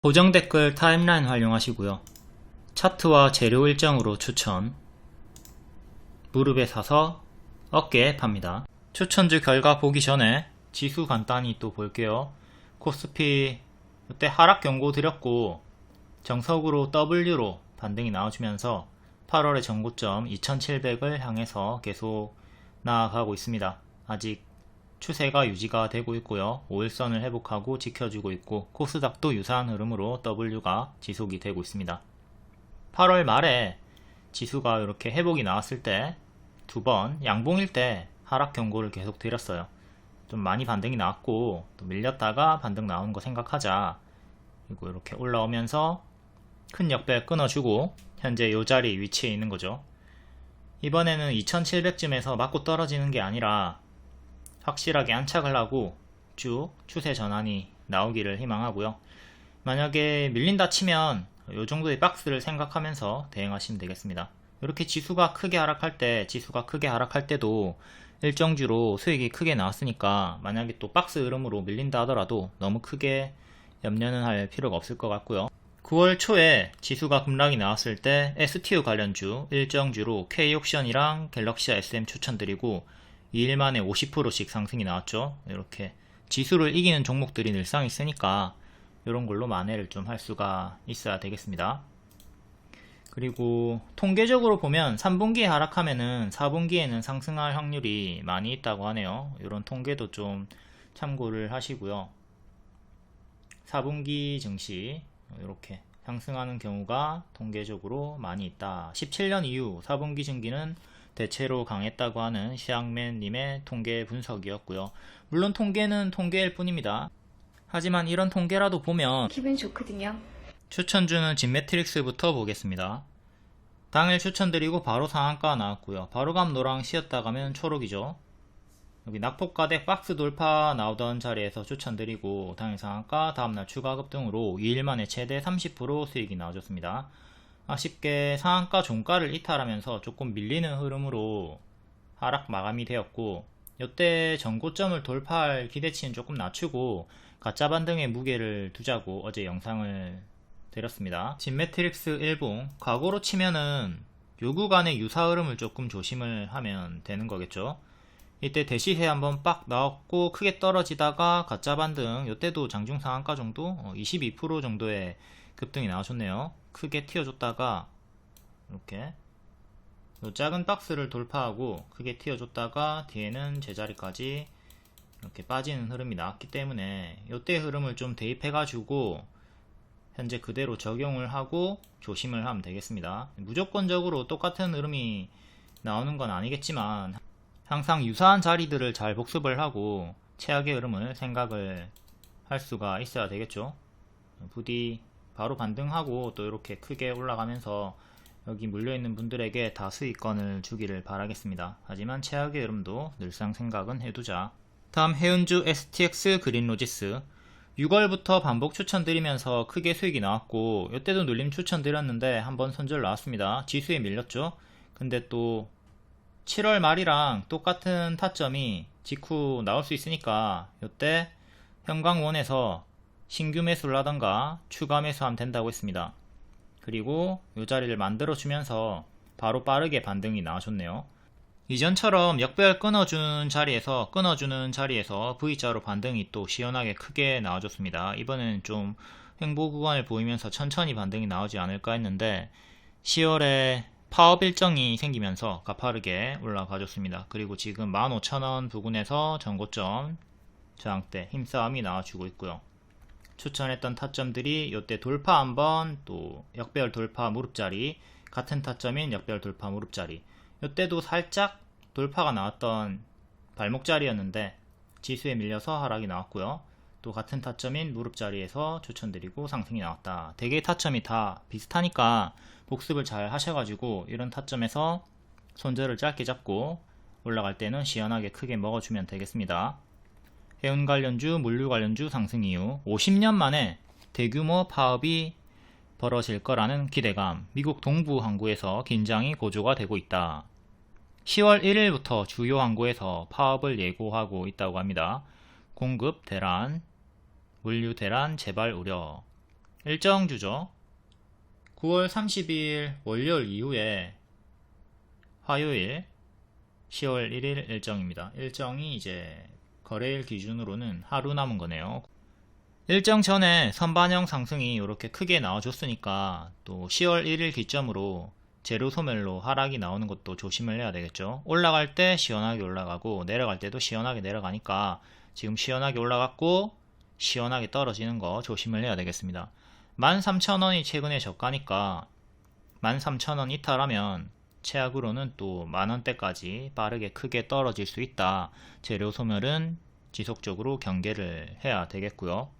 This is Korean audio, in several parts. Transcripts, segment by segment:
고정 댓글 타임라인 활용하시고요. 차트와 재료 일정으로 추천, 무릎에 사서 어깨에 팝니다. 추천주 결과 보기 전에 지수 간단히 또 볼게요. 코스피 이때 하락 경고 드렸고 정석으로 W로 반등이 나와주면서 8월의 전고점 2700을 향해서 계속 나아가고 있습니다. 아직 추세가 유지가 되고 있고요. 5일선을 회복하고 지켜주고 있고 코스닥도 유사한 흐름으로 W가 지속이 되고 있습니다. 8월 말에 지수가 이렇게 회복이 나왔을 때 두 번 양봉일 때 하락 경고를 계속 드렸어요. 좀 많이 반등이 나왔고 또 밀렸다가 반등 나오는 거 생각하자. 그리고 이렇게 올라오면서 큰 역배 끊어주고 현재 이 자리 위치에 있는 거죠. 이번에는 2700쯤에서 맞고 떨어지는 게 아니라 확실하게 안착을 하고 쭉 추세 전환이 나오기를 희망하고요. 만약에 밀린다 치면 이 정도의 박스를 생각하면서 대응하시면 되겠습니다. 이렇게 지수가 크게 하락할 때도 일정주로 수익이 크게 나왔으니까 만약에 또 박스 흐름으로 밀린다 하더라도 너무 크게 염려는 할 필요가 없을 것 같고요. 9월 초에 지수가 급락이 나왔을 때 STU 관련주 일정주로 K옵션이랑 갤럭시아 SM 추천드리고 2일 만에 50%씩 상승이 나왔죠. 이렇게 지수를 이기는 종목들이 늘상 있으니까 이런 걸로 만회를 좀 할 수가 있어야 되겠습니다. 그리고 통계적으로 보면 3분기에 하락하면은 4분기에는 상승할 확률이 많이 있다고 하네요. 이런 통계도 좀 참고를 하시고요. 4분기 증시 이렇게 상승하는 경우가 통계적으로 많이 있다. 17년 이후 4분기 증기는 대체로 강했다고 하는 시앙맨님의 통계 분석이었고요. 물론 통계는 통계일 뿐입니다. 하지만 이런 통계라도 보면 기분이 좋거든요. 추천주는 진매트릭스부터 보겠습니다. 당일 추천드리고 바로 상한가 나왔고요. 바로감 노랑 쉬었다 가면 초록이죠. 여기 낙폭가대 박스 돌파 나오던 자리에서 추천드리고 당일 상한가 다음날 추가급 등으로 2일 만에 최대 30% 수익이 나와줬습니다. 아쉽게 상한가 종가를 이탈하면서 조금 밀리는 흐름으로 하락 마감이 되었고 이때 전고점을 돌파할 기대치는 조금 낮추고 가짜 반등의 무게를 두자고 어제 영상을 드렸습니다. 진매트릭스 일봉 과거로 치면은 요 구간의 유사 흐름을 조금 조심을 하면 되는 거겠죠. 이때 대시세 한번 빡 나왔고 크게 떨어지다가 가짜 반등 이때도 장중 상한가 정도 22% 정도의 급등이 나와줬네요. 크게 튀어줬다가 이렇게 요 작은 박스를 돌파하고 크게 튀어줬다가 뒤에는 제자리까지 이렇게 빠지는 흐름이 나왔기 때문에 이때 흐름을 좀 대입해가지고 현재 그대로 적용을 하고 조심을 하면 되겠습니다. 무조건적으로 똑같은 흐름이 나오는 건 아니겠지만 항상 유사한 자리들을 잘 복습을 하고 최악의 흐름을 생각을 할 수가 있어야 되겠죠. 부디 바로 반등하고 또 이렇게 크게 올라가면서 여기 물려있는 분들에게 다 수익권을 주기를 바라겠습니다. 하지만 최악의 흐름도 늘상 생각은 해두자. 다음 해운주 STX 그린로지스 6월부터 반복 추천드리면서 크게 수익이 나왔고 이때도 눌림 추천드렸는데 한번 손절 나왔습니다. 지수에 밀렸죠. 근데 또 7월 말이랑 똑같은 타점이 직후 나올 수 있으니까 이때 현광원에서 신규 매수를 하던가 추가 매수하면 된다고 했습니다. 그리고 이 자리를 만들어 주면서 바로 빠르게 반등이 나와줬네요. 이전처럼 역배열 끊어주는 자리에서 V자로 반등이 또 시원하게 크게 나와줬습니다. 이번에는 좀 횡보 구간을 보이면서 천천히 반등이 나오지 않을까 했는데 10월에 파업 일정이 생기면서 가파르게 올라가줬습니다. 그리고 지금 15,000원 부근에서 전고점 저항대 힘싸움이 나와주고 있고요. 추천했던 타점들이 이때 돌파 한번 또 역배열 돌파 무릎자리 같은 타점인 역배열 돌파 무릎자리 이때도 살짝 돌파가 나왔던 발목자리였는데 지수에 밀려서 하락이 나왔고요. 또 같은 타점인 무릎자리에서 추천드리고 상승이 나왔다. 대개 타점이 다 비슷하니까 복습을 잘 하셔가지고 이런 타점에서 손절을 짧게 잡고 올라갈 때는 시원하게 크게 먹어주면 되겠습니다. 해운 관련주, 물류 관련주 상승 이후 50년 만에 대규모 파업이 벌어질 거라는 기대감, 미국 동부 항구에서 긴장이 고조가 되고 있다. 10월 1일부터 주요 항구에서 파업을 예고하고 있다고 합니다. 공급 대란, 물류 대란 재발 우려. 일정주죠. 9월 30일 월요일 이후에 화요일 10월 1일 일정입니다. 일정이 이제 거래일 기준으로는 하루 남은 거네요. 일정 전에 선반영 상승이 이렇게 크게 나와줬으니까 또 10월 1일 기점으로 재료 소멸로 하락이 나오는 것도 조심을 해야 되겠죠. 올라갈 때 시원하게 올라가고 내려갈 때도 시원하게 내려가니까 지금 시원하게 올라갔고 시원하게 떨어지는 거 조심을 해야 되겠습니다. 13,000원이 최근에 저가니까 13,000원 이탈하면 최악으로는 또 만원대까지 빠르게 크게 떨어질 수 있다. 재료 소멸은 지속적으로 경계를 해야 되겠고요.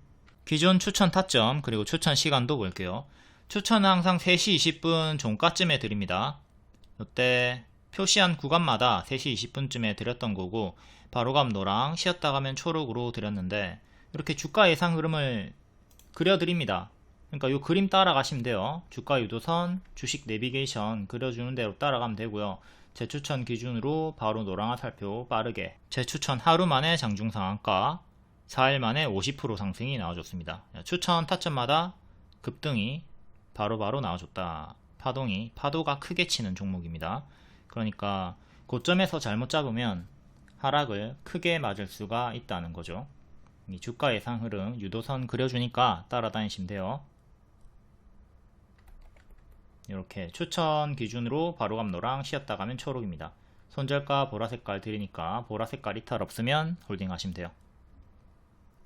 기존 추천 타점 그리고 추천 시간도 볼게요. 추천은 항상 3시 20분 종가쯤에 드립니다. 이때 표시한 구간마다 3시 20분쯤에 드렸던 거고 바로감 노랑 쉬었다 가면 초록으로 드렸는데 이렇게 주가 예상 흐름을 그려드립니다. 그러니까 이 그림 따라가시면 돼요. 주가 유도선, 주식 내비게이션 그려주는 대로 따라가면 되고요. 재추천 기준으로 바로 노랑화 살표 빠르게 재추천 하루 만에 장중 상한가 4일 만에 50% 상승이 나와줬습니다. 추천 타점마다 급등이 바로바로 나와줬다. 파도가 크게 치는 종목입니다. 그러니까 고점에서 잘못 잡으면 하락을 크게 맞을 수가 있다는 거죠. 이 주가 예상 흐름 유도선 그려주니까 따라다니시면 돼요. 이렇게 추천 기준으로 바로감 노랑 쉬었다 가면 초록입니다. 손절가 보라색깔 드리니까 보라색깔 이탈 없으면 홀딩 하시면 돼요.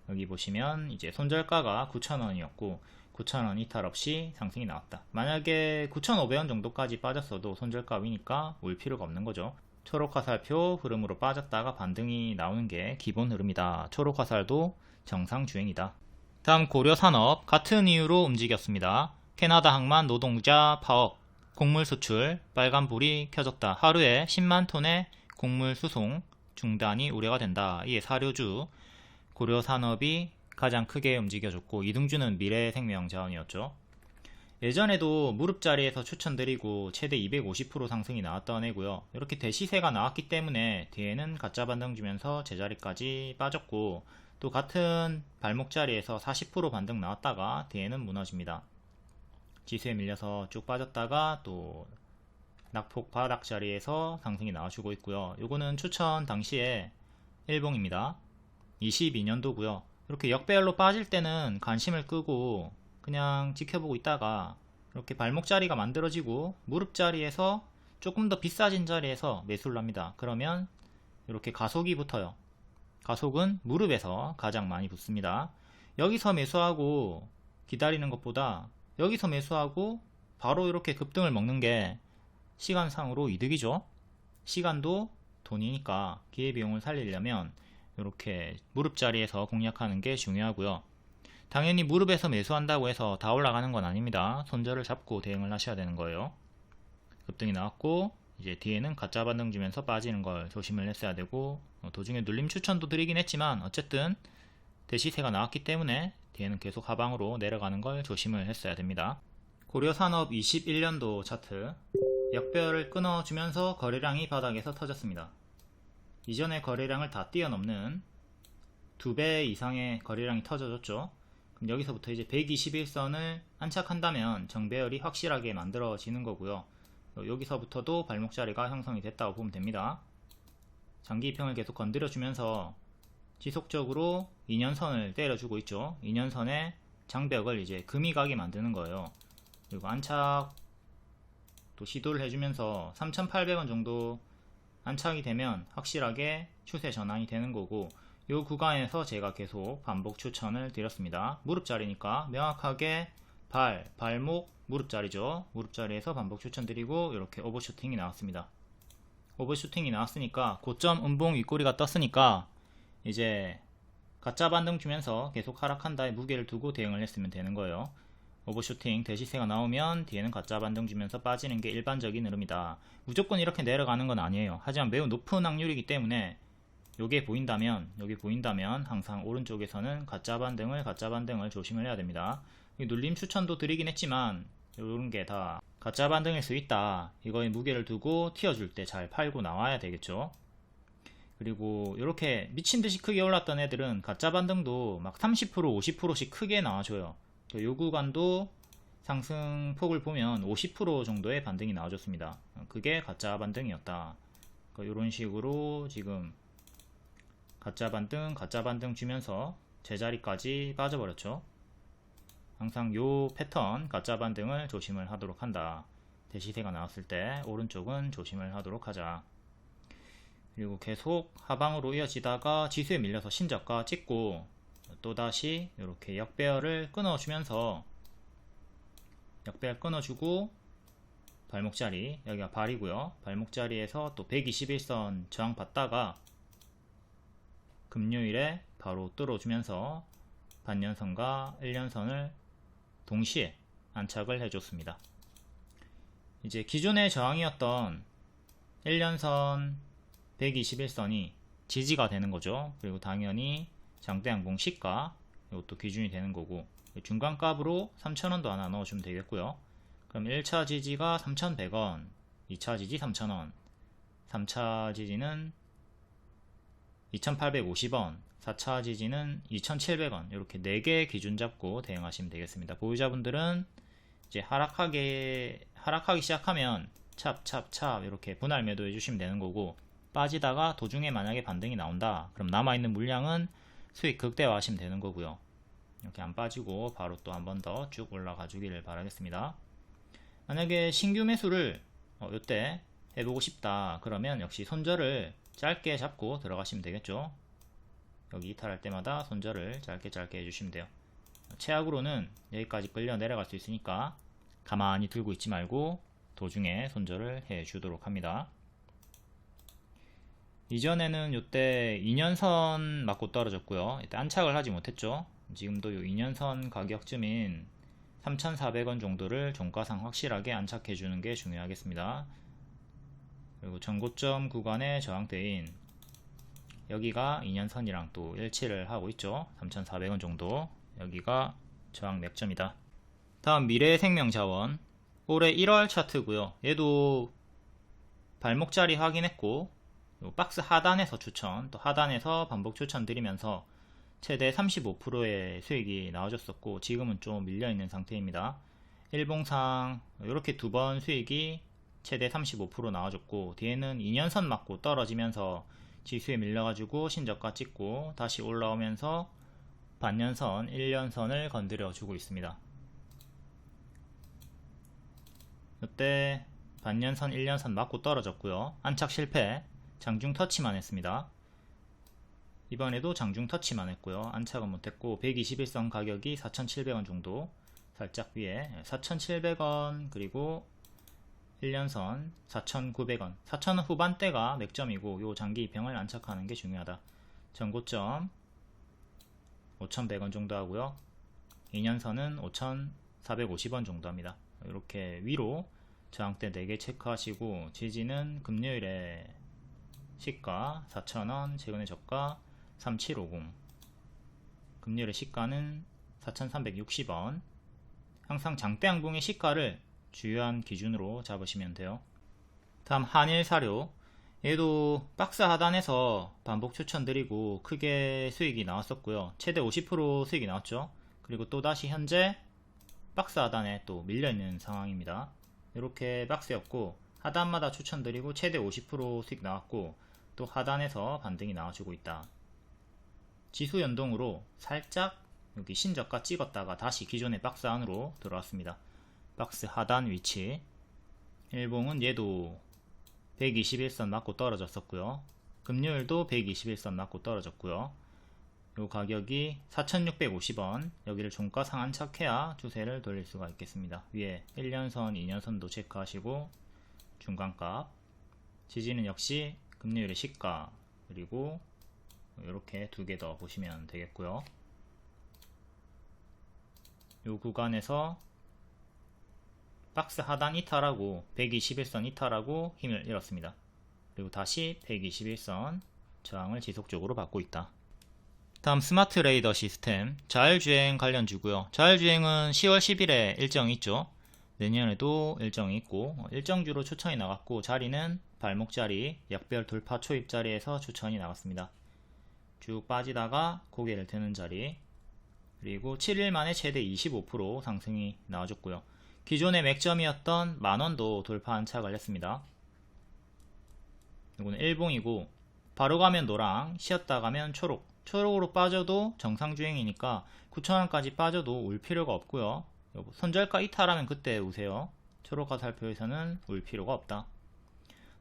여기 보시면 이제 손절가가 9,000원이었고 9,000원 이탈 없이 상승이 나왔다. 만약에 9,500원 정도까지 빠졌어도 손절가 위니까 올 필요가 없는 거죠. 초록 화살표 흐름으로 빠졌다가 반등이 나오는 게 기본 흐름이다. 초록 화살도 정상 주행이다. 다음 고려산업 같은 이유로 움직였습니다. 캐나다 항만 노동자 파업 곡물 수출 빨간불이 켜졌다. 하루에 10만 톤의 곡물 수송 중단이 우려가 된다. 이에 사료주 고려산업이 가장 크게 움직여줬고 이등주는 미래생명자원이었죠. 예전에도 무릎자리에서 추천드리고 최대 250% 상승이 나왔던 애고요. 이렇게 대시세가 나왔기 때문에 뒤에는 가짜 반등 주면서 제자리까지 빠졌고 또 같은 발목자리에서 40% 반등 나왔다가 뒤에는 무너집니다. 지수에 밀려서 쭉 빠졌다가 또 낙폭 바닥 자리에서 상승이 나와주고 있고요. 요거는 추천 당시에 일봉입니다. 22년도고요. 이렇게 역배열로 빠질 때는 관심을 끄고 그냥 지켜보고 있다가 이렇게 발목 자리가 만들어지고 무릎 자리에서 조금 더 비싸진 자리에서 매수를 합니다. 그러면 이렇게 가속이 붙어요. 가속은 무릎에서 가장 많이 붙습니다. 여기서 매수하고 기다리는 것보다 여기서 매수하고 바로 이렇게 급등을 먹는 게 시간상으로 이득이죠. 시간도 돈이니까 기회비용을 살리려면 이렇게 무릎 자리에서 공략하는 게 중요하고요. 당연히 무릎에서 매수한다고 해서 다 올라가는 건 아닙니다. 손절을 잡고 대응을 하셔야 되는 거예요. 급등이 나왔고 이제 뒤에는 가짜 반등 주면서 빠지는 걸 조심을 했어야 되고 도중에 눌림 추천도 드리긴 했지만 어쨌든 대시세가 나왔기 때문에 뒤에는 계속 하방으로 내려가는 걸 조심을 했어야 됩니다. 고려산업 21년도 차트 역배열을 끊어주면서 거래량이 바닥에서 터졌습니다. 이전의 거래량을 다 뛰어넘는 2배 이상의 거래량이 터져줬죠. 그럼 여기서부터 이제 121선을 안착한다면 정배열이 확실하게 만들어지는 거고요. 여기서부터도 발목자리가 형성이 됐다고 보면 됩니다. 장기평을 계속 건드려주면서 지속적으로 2년선을 때려주고 있죠. 2년선의 장벽을 이제 금이 가게 만드는 거예요. 그리고 안착 또 시도를 해주면서 3,800원 정도 안착이 되면 확실하게 추세 전환이 되는 거고 이 구간에서 제가 계속 반복 추천을 드렸습니다. 무릎 자리니까 명확하게 발목 무릎 자리죠. 무릎 자리에서 반복 추천드리고 이렇게 오버슈팅이 나왔습니다. 오버슈팅이 나왔으니까 고점 음봉 윗꼬리가 떴으니까 이제 가짜 반등 주면서 계속 하락한다에 무게를 두고 대응을 했으면 되는 거예요. 오버슈팅 대시세가 나오면 뒤에는 가짜 반등 주면서 빠지는 게 일반적인 흐름이다. 무조건 이렇게 내려가는 건 아니에요. 하지만 매우 높은 확률이기 때문에 여기 보인다면 항상 오른쪽에서는 가짜 반등을 조심을 해야 됩니다. 눌림 추천도 드리긴 했지만 이런 게 다 가짜 반등일 수 있다. 이거에 무게를 두고 튀어줄 때 잘 팔고 나와야 되겠죠. 그리고 이렇게 미친듯이 크게 올랐던 애들은 가짜 반등도 막 30% 50%씩 크게 나와줘요. 또 요 구간도 상승폭을 보면 50% 정도의 반등이 나와줬습니다. 그게 가짜 반등이었다. 이런 식으로 지금 가짜 반등 주면서 제자리까지 빠져버렸죠. 항상 요 패턴 가짜 반등을 조심을 하도록 한다. 대시세가 나왔을 때 오른쪽은 조심을 하도록 하자. 그리고 계속 하방으로 이어지다가 지수에 밀려서 신저가 찍고 또다시 이렇게 역배열을 끊어주면서 역배열 끊어주고 발목자리, 여기가 발이고요. 발목자리에서 또 121선 저항 받다가 금요일에 바로 뚫어주면서 반년선과 1년선을 동시에 안착을 해줬습니다. 이제 기존의 저항이었던 1년선 121선이 지지가 되는 거죠. 그리고 당연히 장대양봉 시가 이것도 기준이 되는 거고, 중간값으로 3,000원도 하나 넣어주면 되겠고요. 그럼 1차 지지가 3,100원, 2차 지지 3,000원, 3차 지지는 2,850원, 4차 지지는 2,700원, 이렇게 4개 기준 잡고 대응하시면 되겠습니다. 보유자분들은 이제 하락하기 시작하면 찹 이렇게 분할 매도 해주시면 되는 거고, 빠지다가 도중에 만약에 반등이 나온다, 그럼 남아있는 물량은 수익 극대화 하시면 되는 거고요. 이렇게 안 빠지고 바로 또 한 번 더 쭉 올라가 주기를 바라겠습니다. 만약에 신규 매수를 이때 해보고 싶다 그러면 역시 손절을 짧게 잡고 들어가시면 되겠죠. 여기 이탈할 때마다 손절을 짧게 해주시면 돼요. 최악으로는 여기까지 끌려 내려갈 수 있으니까 가만히 들고 있지 말고 도중에 손절을 해 주도록 합니다. 이전에는 이때 2년선 맞고 떨어졌고요. 이때 안착을 하지 못했죠. 지금도 이 2년선 가격쯤인 3,400원 정도를 종가상 확실하게 안착해 주는 게 중요하겠습니다. 그리고 전고점 구간의 저항대인 여기가 2년선이랑 또 일치를 하고 있죠. 3,400원 정도. 여기가 저항 맥점이다. 다음 미래생명자원 올해 1월 차트고요. 얘도 발목자리 확인했고 박스 하단에서 추천, 또 하단에서 반복 추천 드리면서 최대 35%의 수익이 나와줬었고, 지금은 좀 밀려있는 상태입니다. 일봉상 이렇게 두 번 수익이 최대 35% 나와줬고, 뒤에는 2년선 맞고 떨어지면서 지수에 밀려가지고 신저가 찍고 다시 올라오면서 반년선, 1년선을 건드려 주고 있습니다. 이때 반년선, 1년선 맞고 떨어졌고요. 안착 실패, 장중 터치만 했습니다. 이번에도 장중 터치만 했고요. 안착은 못했고 121선 가격이 4,700원 정도, 살짝 위에 4,700원, 그리고 1년선 4,900원, 4,000원 후반대가 맥점이고 요 장기 입형을 안착하는 게 중요하다. 전고점 5,100원 정도 하고요. 2년선은 5,450원 정도 합니다. 이렇게 위로 저항대 4개 체크하시고, 지지는 금요일에 시가 4,000원, 최근에 저가 3750, 금요일의 시가는 4,360원. 항상 장대양봉의 시가를 주요한 기준으로 잡으시면 돼요. 다음 한일사료, 얘도 박스 하단에서 반복 추천드리고 크게 수익이 나왔었고요. 최대 50% 수익이 나왔죠. 그리고 또다시 현재 박스 하단에 또 밀려있는 상황입니다. 이렇게 박스였고 하단마다 추천드리고 최대 50% 수익 나왔고, 또 하단에서 반등이 나와주고 있다. 지수 연동으로 살짝 여기 신저가 찍었다가 다시 기존의 박스 안으로 들어왔습니다. 박스 하단 위치, 일봉은 얘도 121선 맞고 떨어졌었고요. 금요일도 121선 맞고 떨어졌고요. 요 가격이 4,650원, 여기를 종가 상안착해야 추세를 돌릴 수가 있겠습니다. 위에 1년선, 2년선도 체크하시고 중간값, 지지는 역시 금요일의 시가, 그리고 이렇게 두 개 더 보시면 되겠고요. 요 구간에서 박스 하단 이탈하고 121선 이탈하고 힘을 잃었습니다. 그리고 다시 121선 저항을 지속적으로 받고 있다. 다음 스마트 레이더 시스템 자율주행 관련주고요. 자율주행은 10월 10일에 일정이 있죠. 내년에도 일정이 있고, 일정주로 추천이 나갔고, 자리는 발목자리, 역별 돌파 초입 자리에서 추천이 나갔습니다. 쭉 빠지다가 고개를 드는 자리, 그리고 7일 만에 최대 25% 상승이 나와줬고요. 기존의 맥점이었던 만원도 돌파 안착을 했습니다. 이거는 일봉이고, 바로 가면 노랑, 쉬었다 가면 초록. 초록으로 빠져도 정상주행이니까 9,000원까지 빠져도 울 필요가 없고요. 손절가 이탈하면 그때 우세요. 초록 화살표에서는 울 필요가 없다.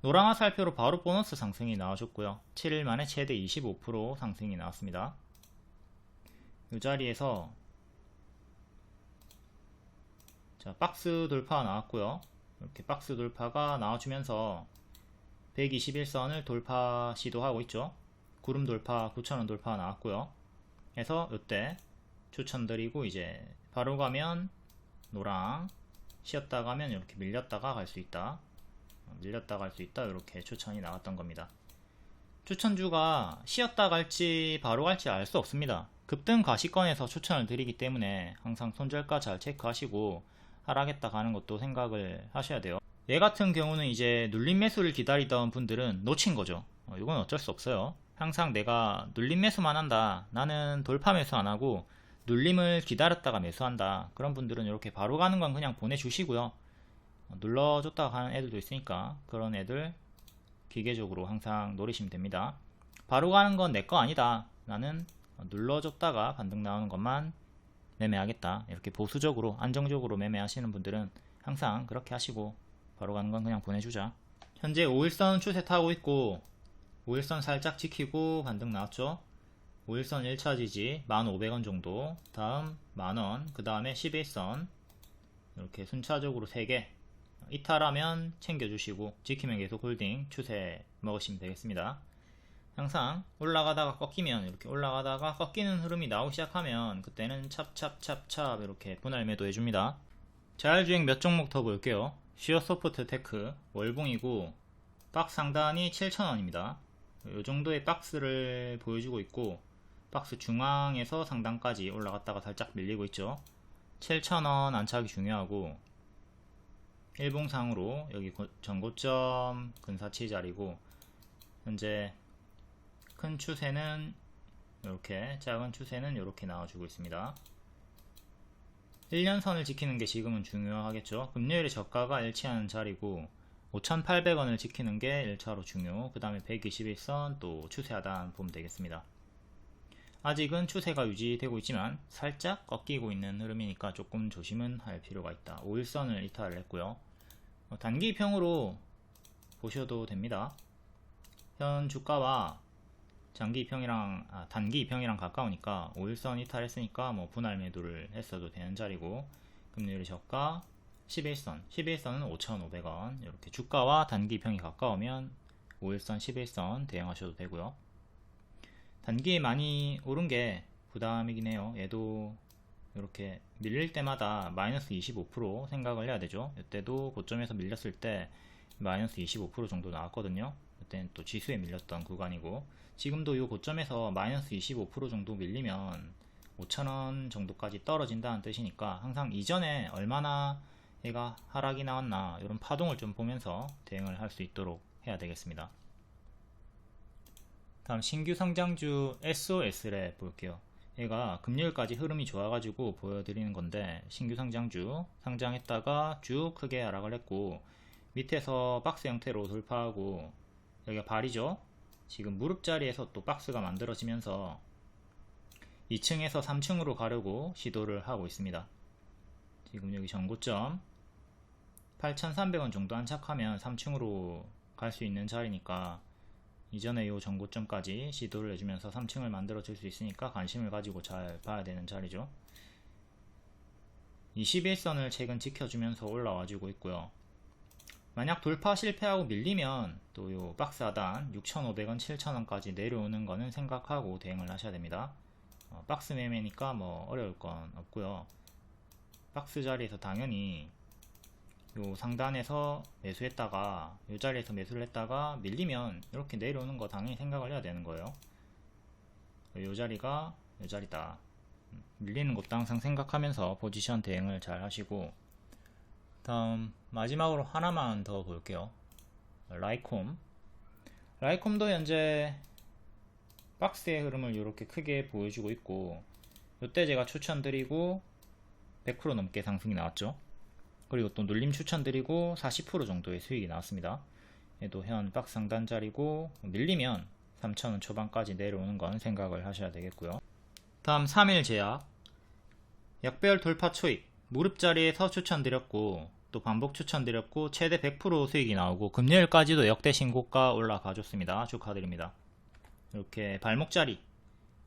노랑 화살표로 바로 보너스 상승이 나와줬고요. 7일 만에 최대 25% 상승이 나왔습니다. 이 자리에서 자, 박스 돌파 나왔고요. 이렇게 박스 돌파가 나와주면서 121선을 돌파 시도하고 있죠. 구름 돌파 9,000원 돌파 나왔고요. 그래서 이때 추천드리고, 이제 바로 가면 노랑, 쉬었다 가면 이렇게 밀렸다가 갈 수 있다. 밀렸다 갈 수 있다. 이렇게 추천이 나왔던 겁니다. 추천주가 쉬었다 갈지 바로 갈지 알 수 없습니다. 급등 가시권에서 추천을 드리기 때문에 항상 손절가 잘 체크하시고 하락했다 가는 것도 생각을 하셔야 돼요. 얘 같은 경우는 이제 눌림 매수를 기다리던 분들은 놓친 거죠. 이건 어쩔 수 없어요. 항상 내가 눌림 매수만 한다, 나는 돌파 매수 안 하고 눌림을 기다렸다가 매수한다, 그런 분들은 이렇게 바로 가는 건 그냥 보내주시고요. 눌러줬다가 가는 애들도 있으니까 그런 애들 기계적으로 항상 노리시면 됩니다. 바로 가는 건 내 거 아니다, 나는 눌러줬다가 반등 나오는 것만 매매하겠다, 이렇게 보수적으로 안정적으로 매매하시는 분들은 항상 그렇게 하시고, 바로 가는 건 그냥 보내주자. 현재 5일선 추세 타고 있고, 5일선 살짝 지키고 반등 나왔죠. 5일선 1차 지지 1,500원 정도, 다음 만원, 그 다음에 11선, 이렇게 순차적으로 3개 이탈하면 챙겨주시고, 지키면 계속 홀딩 추세 먹으시면 되겠습니다. 항상 올라가다가 꺾이면, 이렇게 올라가다가 꺾이는 흐름이 나오기 시작하면 그때는 찹찹찹찹 이렇게 분할 매도 해줍니다. 자율주행 몇 종목 더 볼게요. 시어소프트 테크 월봉이고, 박스 상단이 7,000원입니다. 이 정도의 박스를 보여주고 있고, 박스 중앙에서 상단까지 올라갔다가 살짝 밀리고 있죠. 7,000원 안착이 중요하고, 일봉상으로 여기 전고점 근사치 자리고, 현재 큰 추세는 이렇게, 작은 추세는 이렇게 나와주고 있습니다. 1년선을 지키는 게 지금은 중요하겠죠. 금요일에 저가가 일치하는 자리고, 5,800원을 지키는 게 1차로 중요. 그 다음에 121선 또 추세 하단 보면 되겠습니다. 아직은 추세가 유지되고 있지만 살짝 꺾이고 있는 흐름이니까 조금 조심은 할 필요가 있다. 5일선을 이탈을 했고요. 단기평으로 보셔도 됩니다. 현 주가와 단기평이랑 가까우니까 5일선 이탈했으니까 뭐 분할 매도를 했어도 되는 자리고, 금요일에 저가 11선, 11선은 5,500원, 이렇게 주가와 단기평이 가까우면 5일선, 11선 대응하셔도 되고요. 단기에 많이 오른 게 부담이긴 해요. 얘도 이렇게 밀릴 때마다 마이너스 25% 생각을 해야 되죠. 이때도 고점에서 밀렸을 때 마이너스 25% 정도 나왔거든요. 이때는 또 지수에 밀렸던 구간이고, 지금도 이 고점에서 마이너스 25% 정도 밀리면 5,000원 정도까지 떨어진다는 뜻이니까, 항상 이전에 얼마나 얘가 하락이 나왔나 이런 파동을 좀 보면서 대응을 할 수 있도록 해야 되겠습니다. 다음 신규 상장주 SOS랩 볼게요. 얘가 금요일까지 흐름이 좋아가지고 보여드리는 건데, 신규 상장주 상장했다가 쭉 크게 하락을 했고, 밑에서 박스 형태로 돌파하고, 여기가 발이죠. 지금 무릎 자리에서 또 박스가 만들어지면서 2층에서 3층으로 가려고 시도를 하고 있습니다. 지금 여기 전고점 8,300원 정도 안착하면 3층으로 갈 수 있는 자리니까, 이전에 이 전고점까지 시도를 해주면서 3층을 만들어 줄 수 있으니까 관심을 가지고 잘 봐야 되는 자리죠. 21선을 최근 지켜주면서 올라와 주고 있고요. 만약 돌파 실패하고 밀리면 또 요 박스 하단 6,500원, 7,000원까지 내려오는 거는 생각하고 대응을 하셔야 됩니다. 박스 매매니까 뭐 어려울 건 없고요. 박스 자리에서 당연히 요 상단에서 매수했다가 요 자리에서 매수를 했다가 밀리면 이렇게 내려오는 거 당연히 생각을 해야 되는 거예요. 요 자리가 요 자리다, 밀리는 것도 항상 생각하면서 포지션 대응을 잘 하시고, 다음 마지막으로 하나만 더 볼게요. 라이콤도 현재 박스의 흐름을 이렇게 크게 보여주고 있고, 요때 제가 추천드리고 100% 넘게 상승이 나왔죠. 그리고 또 눌림 추천드리고 40% 정도의 수익이 나왔습니다. 얘도 현 박스 상단 자리고 밀리면 3,000원 초반까지 내려오는 건 생각을 하셔야 되겠고요. 다음 3일 제약 약배열 돌파 초입 무릎 자리에서 추천드렸고 또 반복 추천드렸고 최대 100% 수익이 나오고 금요일까지도 역대 신고가 올라가 줬습니다. 축하드립니다. 이렇게 발목 자리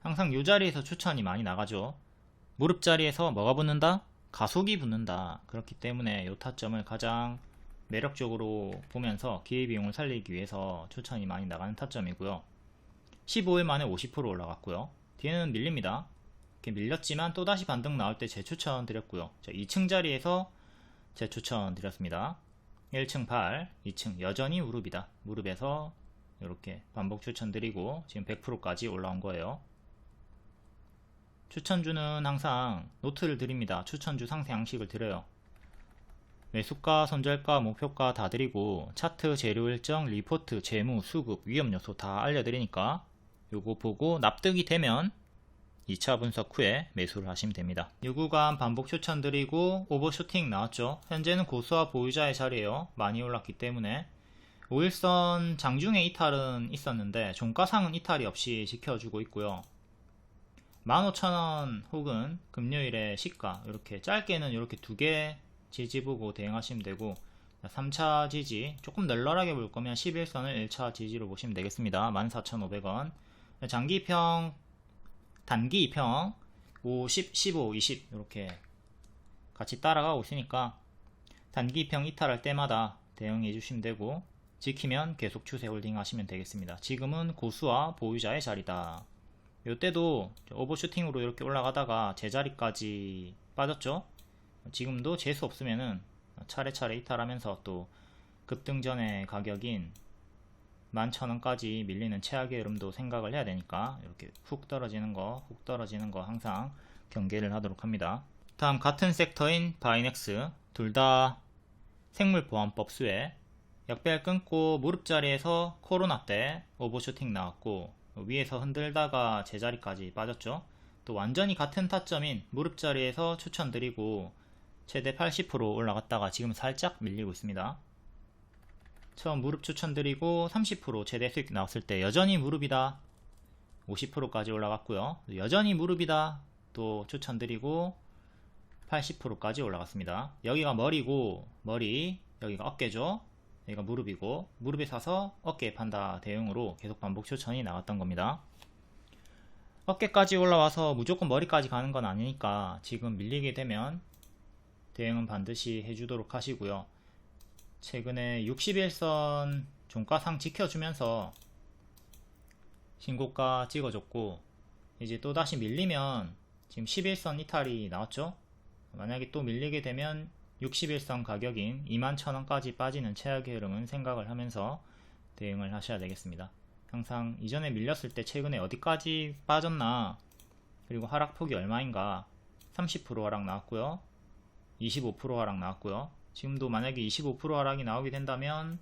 항상 이 자리에서 추천이 많이 나가죠. 무릎 자리에서 뭐가 붙는다? 가속이 붙는다. 그렇기 때문에 이 타점을 가장 매력적으로 보면서 기회비용을 살리기 위해서 추천이 많이 나가는 타점이고요. 15일 만에 50% 올라갔고요. 뒤에는 밀립니다. 이렇게 밀렸지만 또다시 반등 나올 때 재추천 드렸고요. 2층 자리에서 재추천 드렸습니다. 1층 8, 2층 여전히 무릎이다. 무릎에서 이렇게 반복 추천 드리고 지금 100%까지 올라온 거예요. 추천주는 항상 노트를 드립니다. 추천주 상세 양식을 드려요. 매수가, 손절가, 목표가 다 드리고 차트, 재료 일정, 리포트, 재무, 수급, 위험 요소 다 알려드리니까 요거 보고 납득이 되면 2차 분석 후에 매수를 하시면 됩니다. 유구간 반복 추천드리고 오버슈팅 나왔죠. 현재는 고수와 보유자의 자리에요. 많이 올랐기 때문에 5일선 장중에 이탈은 있었는데 종가상은 이탈이 없이 지켜주고 있고요. 15,000원 혹은 금요일에 시가 이렇게 짧게는 이렇게 두 개 지지 보고 대응하시면 되고 3차 지지 조금 널널하게 볼 거면 11선을 1차 지지로 보시면 되겠습니다. 14,500원 장기 2평 단기 2평 50, 15, 20 이렇게 같이 따라가고 있으니까 단기 2평 이탈할 때마다 대응해 주시면 되고 지키면 계속 추세 홀딩 하시면 되겠습니다. 지금은 고수와 보유자의 자리다. 이때도 오버슈팅으로 이렇게 올라가다가 제자리까지 빠졌죠. 지금도 재수 없으면은 차례차례 이탈하면서 또 급등 전의 가격인 11,000원까지 밀리는 최악의 흐름도 생각을 해야 되니까 이렇게 훅 떨어지는 거 항상 경계를 하도록 합니다. 다음 같은 섹터인 바이넥스 둘 다 생물보안법 수혜 약배열 끊고 무릎 자리에서 코로나 때 오버슈팅 나왔고 위에서 흔들다가 제자리까지 빠졌죠. 또 완전히 같은 타점인 무릎 자리에서 추천드리고 최대 80% 올라갔다가 지금 살짝 밀리고 있습니다. 처음 무릎 추천드리고 30% 최대 수익 나왔을 때 여전히 무릎이다 50%까지 올라갔고요. 여전히 무릎이다 또 추천드리고 80%까지 올라갔습니다. 여기가 머리고 여기가 어깨죠. 여기가 무릎이고 무릎에 사서 어깨에 판다 대응으로 계속 반복 추천이 나왔던 겁니다. 어깨까지 올라와서 무조건 머리까지 가는 건 아니니까 지금 밀리게 되면 대응은 반드시 해주도록 하시고요. 최근에 61선 종가상 지켜주면서 신고가 찍어줬고 이제 또다시 밀리면 지금 11선 이탈이 나왔죠. 만약에 또 밀리게 되면 61선 가격인 21,000원까지 빠지는 최악의 흐름은 생각을 하면서 대응을 하셔야 되겠습니다. 항상 이전에 밀렸을 때 최근에 어디까지 빠졌나 그리고 하락폭이 얼마인가 30% 하락 나왔고요. 25% 하락 나왔고요. 지금도 만약에 25% 하락이 나오게 된다면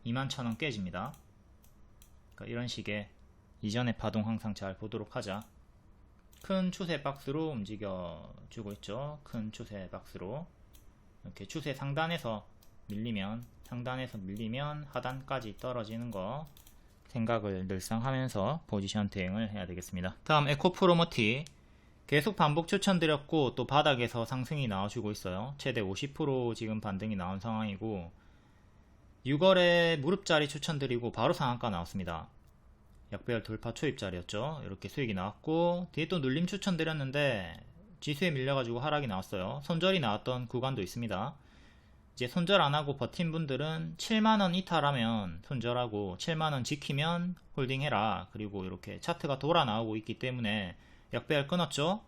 21,000원 깨집니다. 그러니까 이런 식의 이전의 파동 항상 잘 보도록 하자. 큰 추세 박스로 움직여 주고 있죠. 큰 추세 박스로 이렇게 추세 상단에서 밀리면 하단까지 떨어지는 거 생각을 늘상 하면서 포지션 대응을 해야 되겠습니다. 다음 에코프로머티 계속 반복 추천드렸고 또 바닥에서 상승이 나와주고 있어요. 최대 50% 지금 반등이 나온 상황이고 6월에 무릎자리 추천드리고 바로 상한가 나왔습니다. 약배열 돌파 초입자리였죠. 이렇게 수익이 나왔고 뒤에 또 눌림 추천드렸는데 지수에 밀려가지고 하락이 나왔어요. 손절이 나왔던 구간도 있습니다. 이제 손절 안하고 버틴 분들은 7만원 이탈하면 손절하고 7만원 지키면 홀딩해라. 그리고 이렇게 차트가 돌아 나오고 있기 때문에 약배열 끊었죠.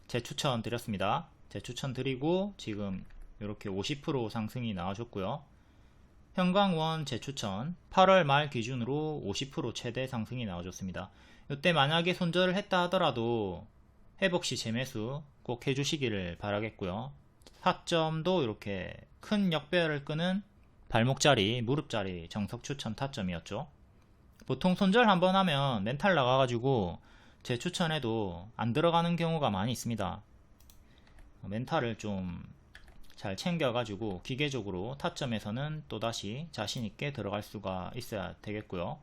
재추천 드렸습니다. 재추천 드리고 지금 이렇게 50% 상승이 나와줬고요. 형광원 재추천 8월 말 기준으로 50% 최대 상승이 나와줬습니다. 이때 만약에 손절을 했다 하더라도 회복시 재매수 꼭 해주시기를 바라겠고요. 타점도 이렇게 큰 역배열을 끄는 발목자리, 무릎자리 정석 추천 타점이었죠. 보통 손절 한번 하면 멘탈 나가가지고 제 추천에도 안 들어가는 경우가 많이 있습니다. 멘탈을 좀 잘 챙겨가지고 기계적으로 타점에서는 또다시 자신있게 들어갈 수가 있어야 되겠고요.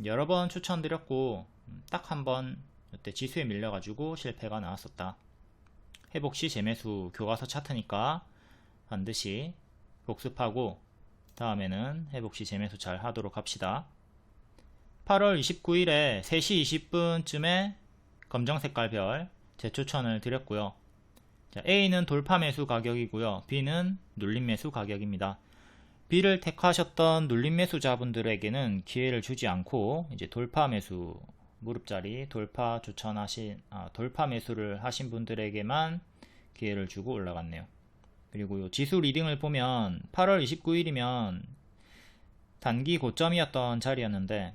여러 번 추천드렸고 딱 한 번 이때 지수에 밀려가지고 실패가 나왔었다. 회복시 재매수 교과서 차트니까 반드시 복습하고 다음에는 회복시 재매수 잘 하도록 합시다. 8월 29일에 3시 20분쯤에 검정색깔 별 재추천을 드렸고요. 자, A는 돌파 매수 가격이고요. B는 눌림 매수 가격입니다. B를 택하셨던 눌림 매수자분들에게는 기회를 주지 않고 이제 돌파 매수 무릎자리 돌파 돌파 매수를 하신 분들에게만 기회를 주고 올라갔네요. 그리고 요 지수 리딩을 보면 8월 29일이면 단기 고점이었던 자리였는데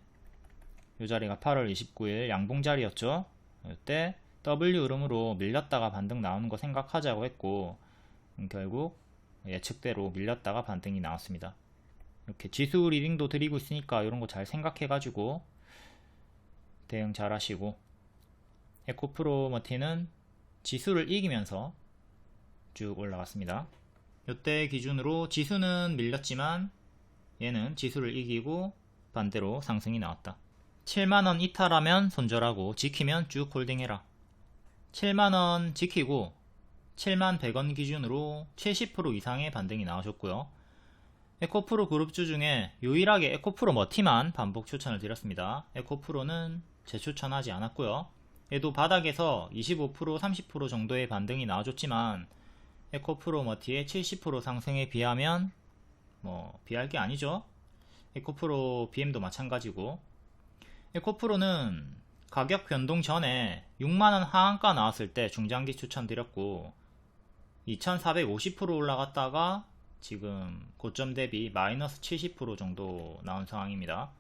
이 자리가 8월 29일 양봉 자리였죠. 이때 W 흐름으로 밀렸다가 반등 나오는 거 생각하자고 했고 결국 예측대로 밀렸다가 반등이 나왔습니다. 이렇게 지수 리딩도 드리고 있으니까 이런 거 잘 생각해 가지고 대응 잘 하시고, 에코프로머티는 지수를 이기면서 쭉 올라갔습니다. 이때 기준으로 지수는 밀렸지만 얘는 지수를 이기고 반대로 상승이 나왔다. 7만원 이탈하면 손절하고 지키면 쭉 홀딩해라. 7만원 지키고 7만 100원 기준으로 70% 이상의 반등이 나오셨고요. 에코프로 그룹주 중에 유일하게 에코프로 머티만 반복 추천을 드렸습니다. 에코프로는 재추천하지 않았고요. 얘도 바닥에서 25% 30% 정도의 반등이 나와줬지만 에코프로 머티의 70% 상승에 비하면 비할 게 아니죠. 에코프로 BM도 마찬가지고, 에코프로는 가격 변동 전에 6만원 하한가 나왔을 때 중장기 추천드렸고 2450% 올라갔다가 지금 고점 대비 마이너스 70% 정도 나온 상황입니다.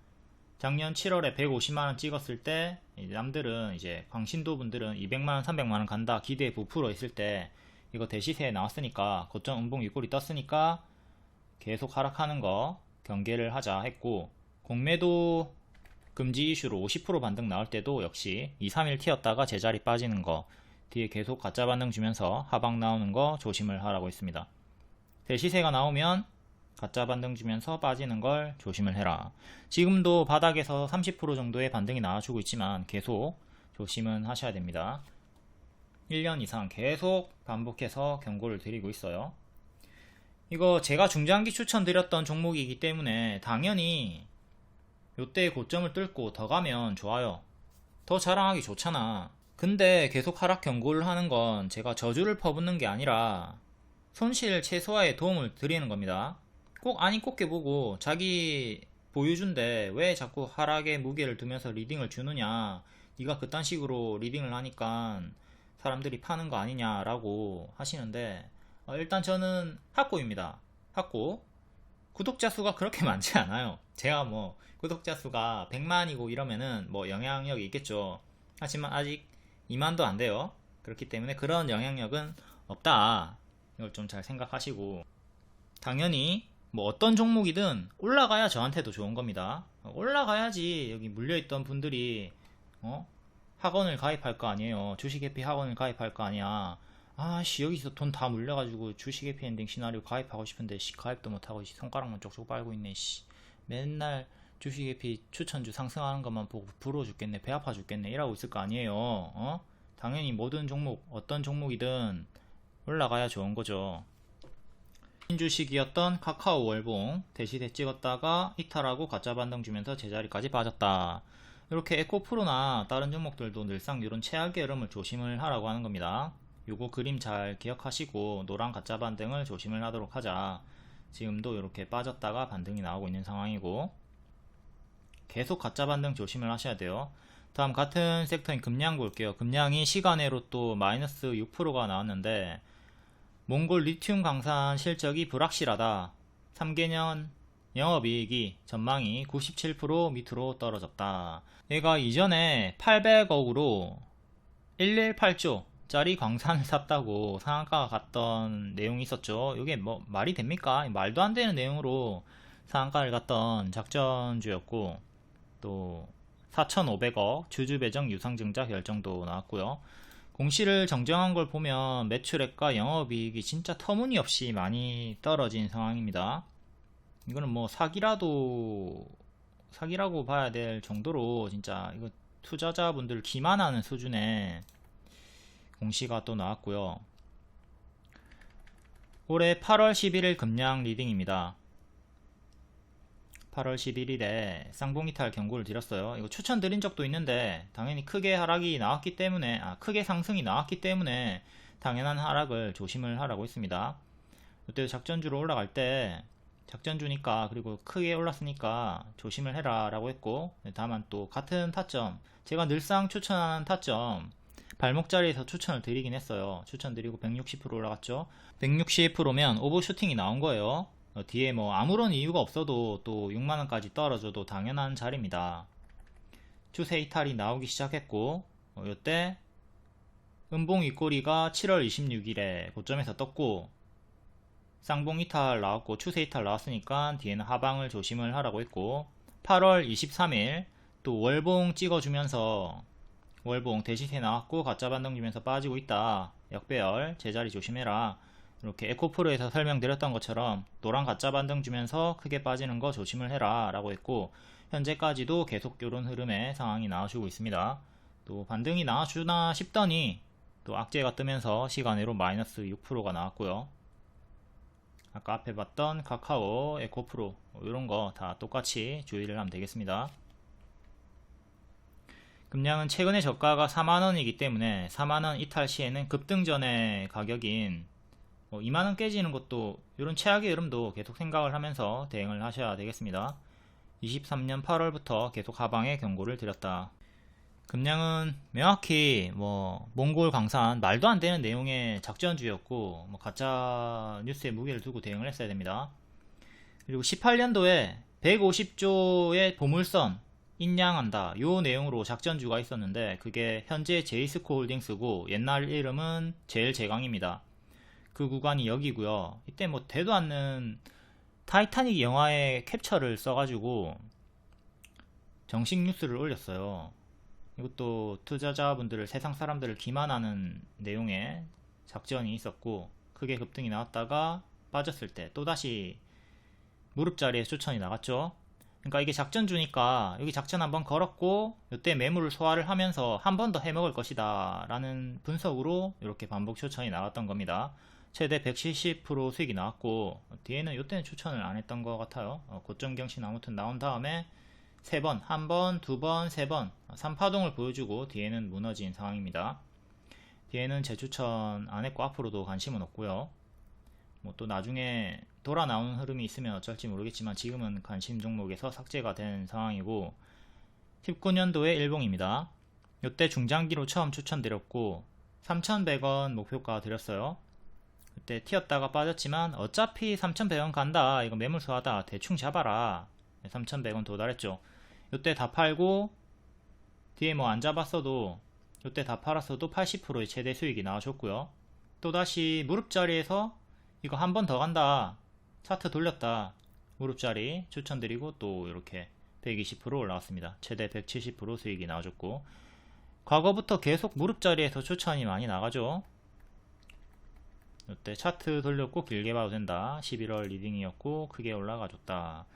작년 7월에 150만원 찍었을 때 남들은 이제 광신도 분들은 200만원 300만원 간다 기대에 부풀어 있을 때 이거 대시세에 나왔으니까 고점 음봉 윗골이 떴으니까 계속 하락하는 거 경계를 하자 했고, 공매도 금지 이슈로 50% 반등 나올 때도 역시 2, 3일 튀었다가 제자리 빠지는 거, 뒤에 계속 가짜 반등 주면서 하방 나오는 거 조심을 하라고 했습니다. 대시세가 나오면 가짜 반등 주면서 빠지는 걸 조심을 해라. 지금도 바닥에서 30% 정도의 반등이 나와주고 있지만 계속 조심은 하셔야 됩니다. 1년 이상 계속 반복해서 경고를 드리고 있어요. 이거 제가 중장기 추천드렸던 종목이기 때문에 당연히 요때 고점을 뚫고 더 가면 좋아요. 더 자랑하기 좋잖아. 근데 계속 하락 경고를 하는 건 제가 저주를 퍼붓는 게 아니라 손실 최소화에 도움을 드리는 겁니다. 꼭 아니 꼽게 보고 자기 보유주인데 왜 자꾸 하락에 무게를 두면서 리딩을 주느냐, 네가 그딴 식으로 리딩을 하니까 사람들이 파는 거 아니냐라고 하시는데, 일단 저는 학고입니다. 학고. 구독자 수가 그렇게 많지 않아요. 제가 구독자 수가 100만이고 이러면은 영향력이 있겠죠. 하지만 아직 2만도 안 돼요. 그렇기 때문에 그런 영향력은 없다. 이걸 좀 잘 생각하시고, 당연히 어떤 종목이든 올라가야 저한테도 좋은 겁니다. 올라가야지 여기 물려있던 분들이 학원을 가입할 거 아니에요. 주식회피 학원을 가입할 거 아니야. 아씨, 여기서 돈 다 물려가지고 주식 해피 엔딩 시나리오 가입하고 싶은데 가입도 못하고 손가락만 쪽쪽 빨고 있네. 맨날 주식 해피 추천주 상승하는 것만 보고 부러워 죽겠네, 배 아파 죽겠네 이러고 있을 거 아니에요. 당연히 모든 종목, 어떤 종목이든 올라가야 좋은 거죠. 신주식이었던 카카오 월봉 대시세 찍었다가 이탈하고 가짜 반등 주면서 제자리까지 빠졌다. 이렇게 에코프로나 다른 종목들도 늘상 이런 최악의 흐름을 조심을 하라고 하는 겁니다. 요거 그림 잘 기억하시고 노란 가짜 반등을 조심을 하도록 하자. 지금도 이렇게 빠졌다가 반등이 나오고 있는 상황이고 계속 가짜 반등 조심을 하셔야 돼요. 다음 같은 섹터인 금양 볼게요. 금양이 시간외로 또 마이너스 6%가 나왔는데 몽골 리튬 강산 실적이 불확실하다. 3개년 영업이익이 전망이 97% 밑으로 떨어졌다. 얘가 이전에 800억으로 118조 짜리 광산을 샀다고 상한가가 갔던 내용이 있었죠. 이게 말이 됩니까? 말도 안 되는 내용으로 상한가를 갔던 작전주였고, 또 4,500억 주주 배정 유상증자 결정도 나왔고요. 공시를 정정한 걸 보면 매출액과 영업이익이 진짜 터무니없이 많이 떨어진 상황입니다. 이거는 뭐 사기라고 봐야 될 정도로 진짜 이거 투자자분들 기만하는 수준의 공시가 또 나왔고요. 올해 8월 11일 급량 리딩입니다. 8월 11일에 쌍봉이탈 경고를 드렸어요. 이거 추천드린 적도 있는데 당연히 크게 하락이 나왔기 때문에 크게 상승이 나왔기 때문에 당연한 하락을 조심을 하라고 했습니다. 이때 작전주로 올라갈 때 작전주니까 그리고 크게 올랐으니까 조심을 해라 라고 했고, 다만 또 같은 타점, 제가 늘상 추천하는 타점 발목 자리에서 추천을 드리긴 했어요. 추천드리고 160% 올라갔죠. 160%면 오버슈팅이 나온 거예요. 뒤에 뭐 아무런 이유가 없어도 또 6만원까지 떨어져도 당연한 자리입니다. 추세 이탈이 나오기 시작했고, 이때 음봉 윗꼬리가 7월 26일에 고점에서 떴고, 쌍봉 이탈 나왔고 추세 이탈 나왔으니까 뒤에는 하방을 조심을 하라고 했고, 8월 23일 또 월봉 찍어주면서 월봉 대시세 나왔고 가짜 반등 주면서 빠지고 있다, 역배열 제자리 조심해라, 이렇게 에코프로에서 설명드렸던 것처럼 노란 가짜 반등 주면서 크게 빠지는 거 조심을 해라 라고 했고, 현재까지도 계속 이런 흐름의 상황이 나와주고 있습니다. 또 반등이 나와주나 싶더니 또 악재가 뜨면서 시간으로 마이너스 6%가 나왔고요. 아까 앞에 봤던 카카오, 에코프로 이런 거 다 똑같이 주의를 하면 되겠습니다. 금량은 최근에 저가가 4만원이기 때문에 4만원 이탈 시에는 급등 전의 가격인 2만원 깨지는 것도, 이런 최악의 흐름도 계속 생각을 하면서 대응을 하셔야 되겠습니다. 23년 8월부터 계속 하방의 경고를 드렸다. 금량은 명확히 몽골 강산 말도 안 되는 내용의 작전주였고 가짜 뉴스에 무게를 두고 대응을 했어야 됩니다. 그리고 18년도에 150조의 보물선 인양한다, 요 내용으로 작전주가 있었는데 그게 현재 제이스코 홀딩스고 옛날 이름은 제일제강입니다. 그 구간이 여기고요. 이때 되도 않는 타이타닉 영화의 캡처를 써가지고 정식 뉴스를 올렸어요. 이것도 투자자분들을, 세상 사람들을 기만하는 내용의 작전이 있었고, 크게 급등이 나왔다가 빠졌을 때 또다시 무릎자리에 추천이 나갔죠. 그러니까 이게 작전주니까 여기 작전 한번 걸었고 이때 매물을 소화를 하면서 한 번 더 해먹을 것이다 라는 분석으로 이렇게 반복 추천이 나왔던 겁니다. 최대 170% 수익이 나왔고, 뒤에는 이때는 추천을 안 했던 것 같아요. 고점 경신 아무튼 나온 다음에 3번, 1번, 2번, 3번 3파동을 보여주고 뒤에는 무너진 상황입니다. 뒤에는 재추천 안 했고 앞으로도 관심은 없고요. 또 나중에 돌아 나오는 흐름이 있으면 어쩔지 모르겠지만 지금은 관심 종목에서 삭제가 된 상황이고, 19년도에 일봉입니다. 이때 중장기로 처음 추천드렸고 3,100원 목표가 드렸어요. 그때 튀었다가 빠졌지만 어차피 3,100원 간다, 이거 매물 소화다, 대충 잡아라. 3,100원 도달했죠. 이때 다 팔고 뒤에 안 잡았어도 이때 다 팔았어도 80%의 최대 수익이 나와줬고요. 또다시 무릎자리에서 이거 한 번 더 간다, 차트 돌렸다, 무릎자리 추천드리고 또 이렇게 120% 올라왔습니다. 최대 170% 수익이 나와줬고, 과거부터 계속 무릎자리에서 추천이 많이 나가죠. 이때 차트 돌렸고 길게 봐도 된다, 11월 리딩이었고 크게 올라가 줬다.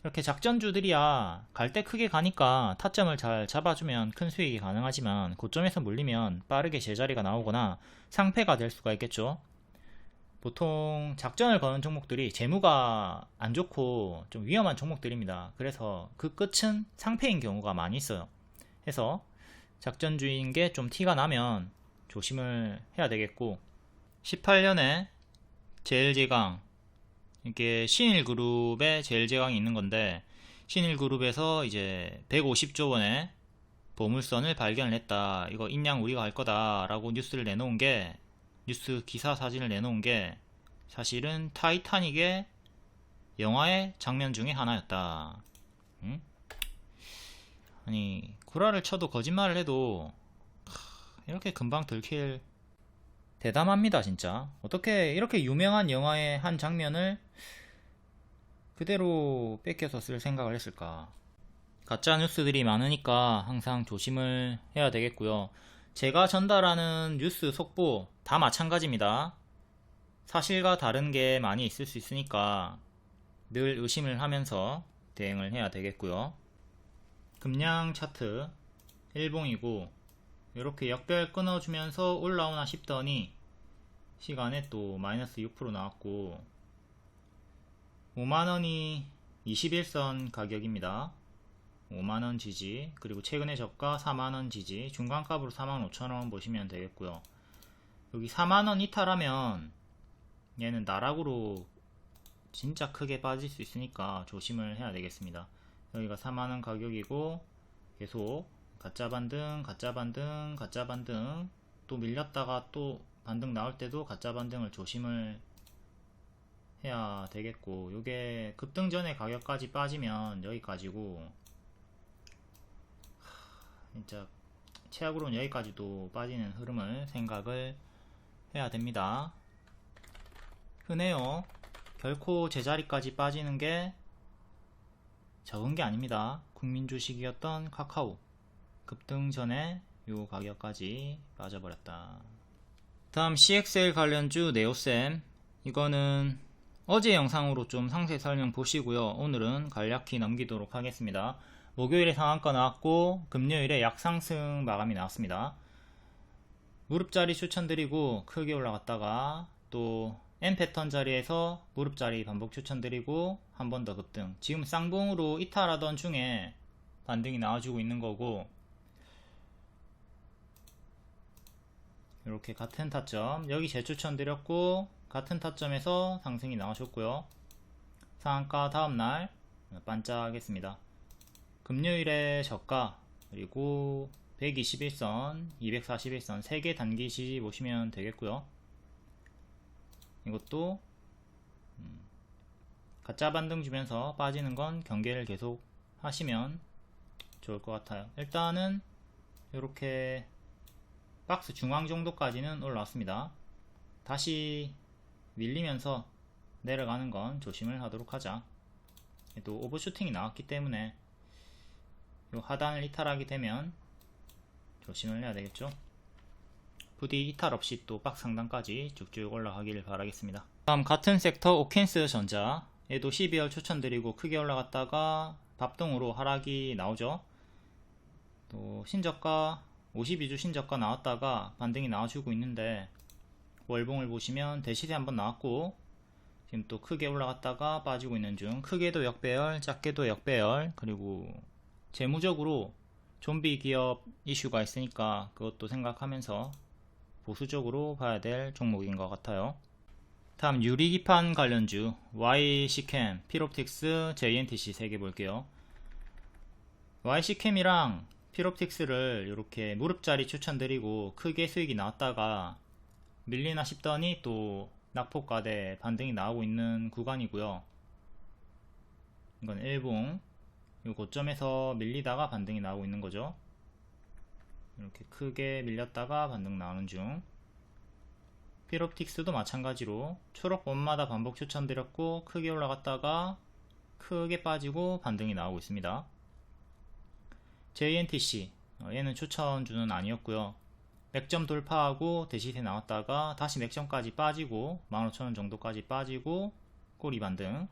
이렇게 작전주들이야 갈 때 크게 가니까 타점을 잘 잡아주면 큰 수익이 가능하지만 고점에서 물리면 빠르게 제자리가 나오거나 상패가 될 수가 있겠죠. 보통 작전을 거는 종목들이 재무가 안 좋고 좀 위험한 종목들입니다. 그래서 그 끝은 상패인 경우가 많이 있어요. 해서 작전주인 게 좀 티가 나면 조심을 해야 되겠고, 18년에 제일제강, 이게 신일그룹에 제일제강이 있는 건데, 신일그룹에서 이제 150조 원의 보물선을 발견을 했다, 이거 인양 우리가 할 거다 라고 뉴스를 내놓은 게, 뉴스 기사 사진을 내놓은 게 사실은 타이타닉의 영화의 장면 중에 하나였다. 응? 아니 구라를 쳐도 거짓말을 해도 이렇게 금방 들킬, 대담합니다 진짜. 어떻게 이렇게 유명한 영화의 한 장면을 그대로 뺏겨서 쓸 생각을 했을까. 가짜 뉴스들이 많으니까 항상 조심을 해야 되겠고요. 제가 전달하는 뉴스 속보 다 마찬가지입니다. 사실과 다른 게 많이 있을 수 있으니까 늘 의심을 하면서 대응을 해야 되겠고요. 금량 차트 일봉이고 이렇게 역별 끊어주면서 올라오나 싶더니 시간에 또 마이너스 6% 나왔고 5만원이 21선 가격입니다. 5만원 지지, 그리고 최근의 저가 4만원 지지, 중간값으로 45,000원 보시면 되겠고요. 여기 4만원 이탈하면 얘는 나락으로 진짜 크게 빠질 수 있으니까 조심을 해야 되겠습니다. 여기가 4만원 가격이고 계속 가짜 반등, 가짜 반등, 가짜 반등, 또 밀렸다가 또 반등 나올 때도 가짜 반등을 조심을 해야 되겠고, 요게 급등 전에 가격까지 빠지면 여기까지고, 진짜 최악으로는 여기까지도 빠지는 흐름을 생각을 해야 됩니다. 흔해요. 결코 제자리까지 빠지는 게 적은 게 아닙니다. 국민 주식이었던 카카오 급등 전에 요 가격까지 빠져버렸다. 다음 CXL 관련주 네오셈, 이거는 어제 영상으로 좀 상세 설명 보시고요. 오늘은 간략히 넘기도록 하겠습니다. 목요일에 상한가 나왔고 금요일에 약상승 마감이 나왔습니다. 무릎자리 추천드리고 크게 올라갔다가 또 N패턴 자리에서 무릎자리 반복 추천드리고 한 번 더 급등, 지금 쌍봉으로 이탈하던 중에 반등이 나와주고 있는 거고, 이렇게 같은 타점 여기 재추천드렸고 같은 타점에서 상승이 나와줬고요. 상한가 다음날 반짝했습니다. 금요일에 저가, 그리고 121선, 241선 3개 단기 지지 보시면 되겠고요. 이것도 가짜 반등 주면서 빠지는 건 경계를 계속 하시면 좋을 것 같아요. 일단은 이렇게 박스 중앙 정도까지는 올라왔습니다. 다시 밀리면서 내려가는 건 조심을 하도록 하자. 또 오버슈팅이 나왔기 때문에 요 하단을 이탈하게 되면 조심을 해야 되겠죠. 부디 이탈 없이 또 박스 상단까지 쭉쭉 올라가기를 바라겠습니다. 다음 같은 섹터 오켄스 전자, 얘도 12월 추천드리고 크게 올라갔다가 밥동으로 하락이 나오죠. 또 신저가 52주 신저가 나왔다가 반등이 나와주고 있는데, 월봉을 보시면 대시세 한번 나왔고 지금 또 크게 올라갔다가 빠지고 있는 중, 크게도 역배열, 작게도 역배열, 그리고 재무적으로 좀비 기업 이슈가 있으니까 그것도 생각하면서 보수적으로 봐야 될 종목인 것 같아요. 다음 유리기판 관련주 YC캠, 필옵틱스, JNTC 3개 볼게요. YC캠이랑 필옵틱스를 이렇게 무릎자리 추천드리고 크게 수익이 나왔다가 밀리나 싶더니 또 낙폭과대 반등이 나오고 있는 구간이고요. 이건 일봉, 이 고점에서 밀리다가 반등이 나오고 있는 거죠. 이렇게 크게 밀렸다가 반등 나오는 중. 필옵틱스도 마찬가지로 초록 번마다 반복 추천드렸고 크게 올라갔다가 크게 빠지고 반등이 나오고 있습니다. JNTC, 얘는 추천주는 아니었고요. 맥점 돌파하고 대시세 나왔다가 다시 맥점까지 빠지고 15,000원 정도까지 빠지고 꼬리 반등,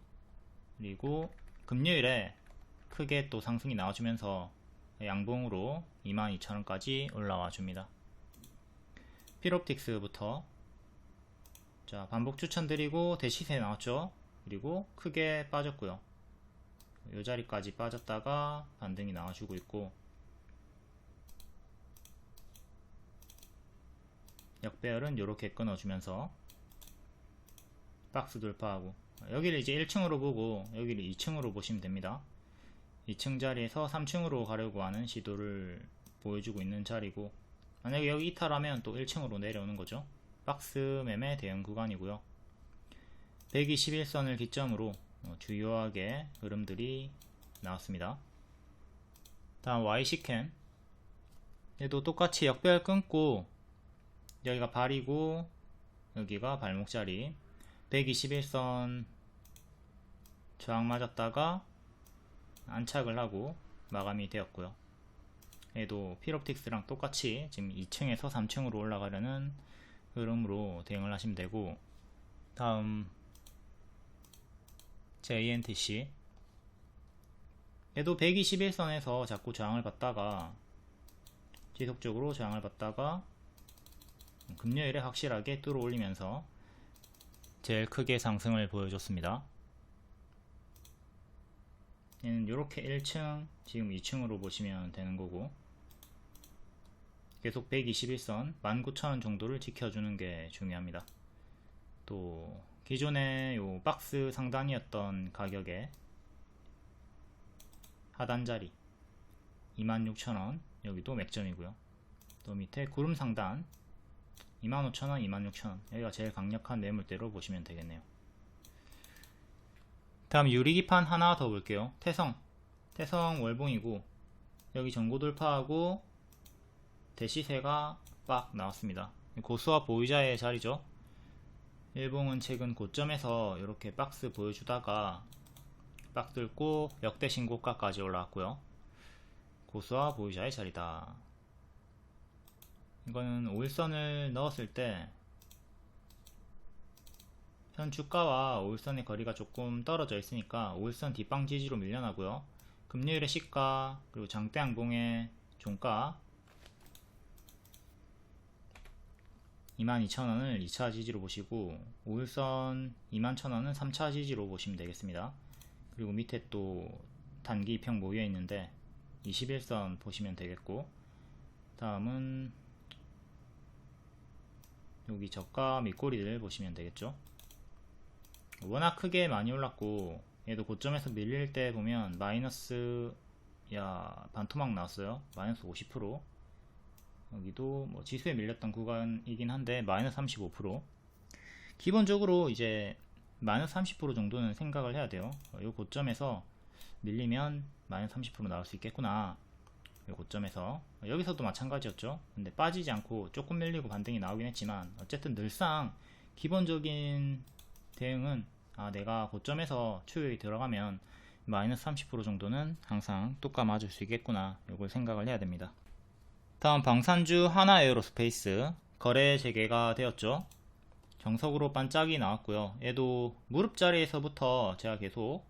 그리고 금요일에 크게 또 상승이 나와주면서 양봉으로 22,000원까지 올라와 줍니다. 필옵틱스부터 자, 반복 추천드리고 대시세 나왔죠. 그리고 크게 빠졌고요. 이 자리까지 빠졌다가 반등이 나와주고 있고, 역배열은 이렇게 끊어주면서 박스 돌파하고, 여기를 이제 1층으로 보고 여기를 2층으로 보시면 됩니다. 2층 자리에서 3층으로 가려고 하는 시도를 보여주고 있는 자리고, 만약에 여기 이탈하면 또 1층으로 내려오는 거죠. 박스 매매 대응 구간이고요. 121선을 기점으로 주요하게 흐름들이 나왔습니다. 다음 YC캠, 얘도 똑같이 역배열 끊고 여기가 발이고 여기가 발목자리, 121선 저항 맞았다가 안착을 하고 마감이 되었고요. 얘도 필옵틱스랑 똑같이 지금 2층에서 3층으로 올라가려는 흐름으로 대응을 하시면 되고, 다음 JNTC, 얘도 121선에서 자꾸 저항을 받다가 지속적으로 저항을 받다가 금요일에 확실하게 뚫어 올리면서 제일 크게 상승을 보여줬습니다. 얘는 이렇게 1층, 지금 2층으로 보시면 되는 거고, 계속 121선 19,000원 정도를 지켜주는 게 중요합니다. 또 기존에 요 박스 상단이었던 가격에 하단 자리 26,000원, 여기도 맥점이고요. 또 밑에 구름 상단 25,000원, 26,000원, 여기가 제일 강력한 매물대로 보시면 되겠네요. 다음 유리기판 하나 더 볼게요. 태성 월봉이고, 여기 전고 돌파하고 대시세가 빡 나왔습니다. 고수와 보유자의 자리죠. 일봉은 최근 고점에서 이렇게 박스 보여주다가 빡 뚫고 역대 신고가까지 올라왔고요. 고수와 보유자의 자리다. 이거는 5일선을 넣었을 때 현 주가와 5일선의 거리가 조금 떨어져 있으니까 5일선 뒷방 지지로 밀려나고요. 금요일의 시가, 그리고 장대 양봉의 종가 22,000원을 2차 지지로 보시고, 5일선 21,000원은 3차 지지로 보시면 되겠습니다. 그리고 밑에 또 단기 평 모여 있는데 21선 보시면 되겠고, 다음은 여기 저가 밑꼬리들 보시면 되겠죠. 워낙 크게 많이 올랐고, 얘도 고점에서 밀릴 때 보면 마이너스, 반토막 나왔어요. 마이너스 50%. 여기도 뭐 지수에 밀렸던 구간이긴 한데 마이너스 35%. 기본적으로 이제 마이너스 30% 정도는 생각을 해야 돼요. 이 고점에서 밀리면 마이너스 30% 나올 수 있겠구나. 이 고점에서 여기서도 마찬가지였죠. 근데 빠지지 않고 조금 밀리고 반등이 나오긴 했지만, 어쨌든 늘상 기본적인 대응은 내가 고점에서 추격이 들어가면 마이너스 30% 정도는 항상 뚜까 맞을 수 있겠구나, 이걸 생각을 해야 됩니다. 다음 방산주 하나에어로스페이스 거래 재개가 되었죠. 정석으로 반짝이 나왔고요. 얘도 무릎 자리에서부터 제가 계속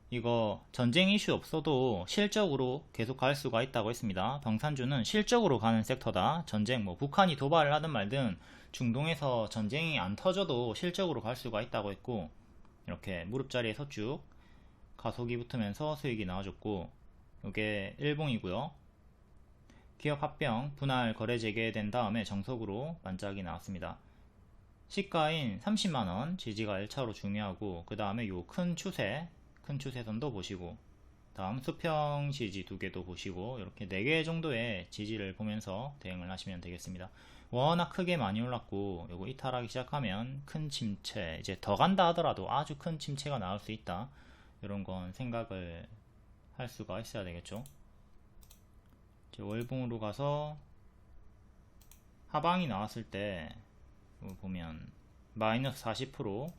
이거 전쟁 이슈 없어도 실적으로 계속 갈 수가 있다고 했습니다. 방산주는 실적으로 가는 섹터다. 전쟁, 북한이 도발을 하든 말든 중동에서 전쟁이 안 터져도 실적으로 갈 수가 있다고 했고, 이렇게 무릎 자리에서 쭉 가속이 붙으면서 수익이 나와줬고, 이게 일봉이고요. 기업 합병 분할 거래 재개된 다음에 정석으로 반짝이 나왔습니다. 시가인 30만원 지지가 1차로 중요하고, 그 다음에 요 큰 추세선도 보시고, 다음 수평 지지 2개도 보시고, 이렇게 4개 정도의 지지를 보면서 대응을 하시면 되겠습니다. 워낙 크게 많이 올랐고, 요거 이탈하기 시작하면 큰 침체, 이제 더 간다 하더라도 아주 큰 침체가 나올 수 있다, 이런 건 생각을 할 수가 있어야 되겠죠. 월봉으로 가서 하방이 나왔을 때 보면 마이너스 40%,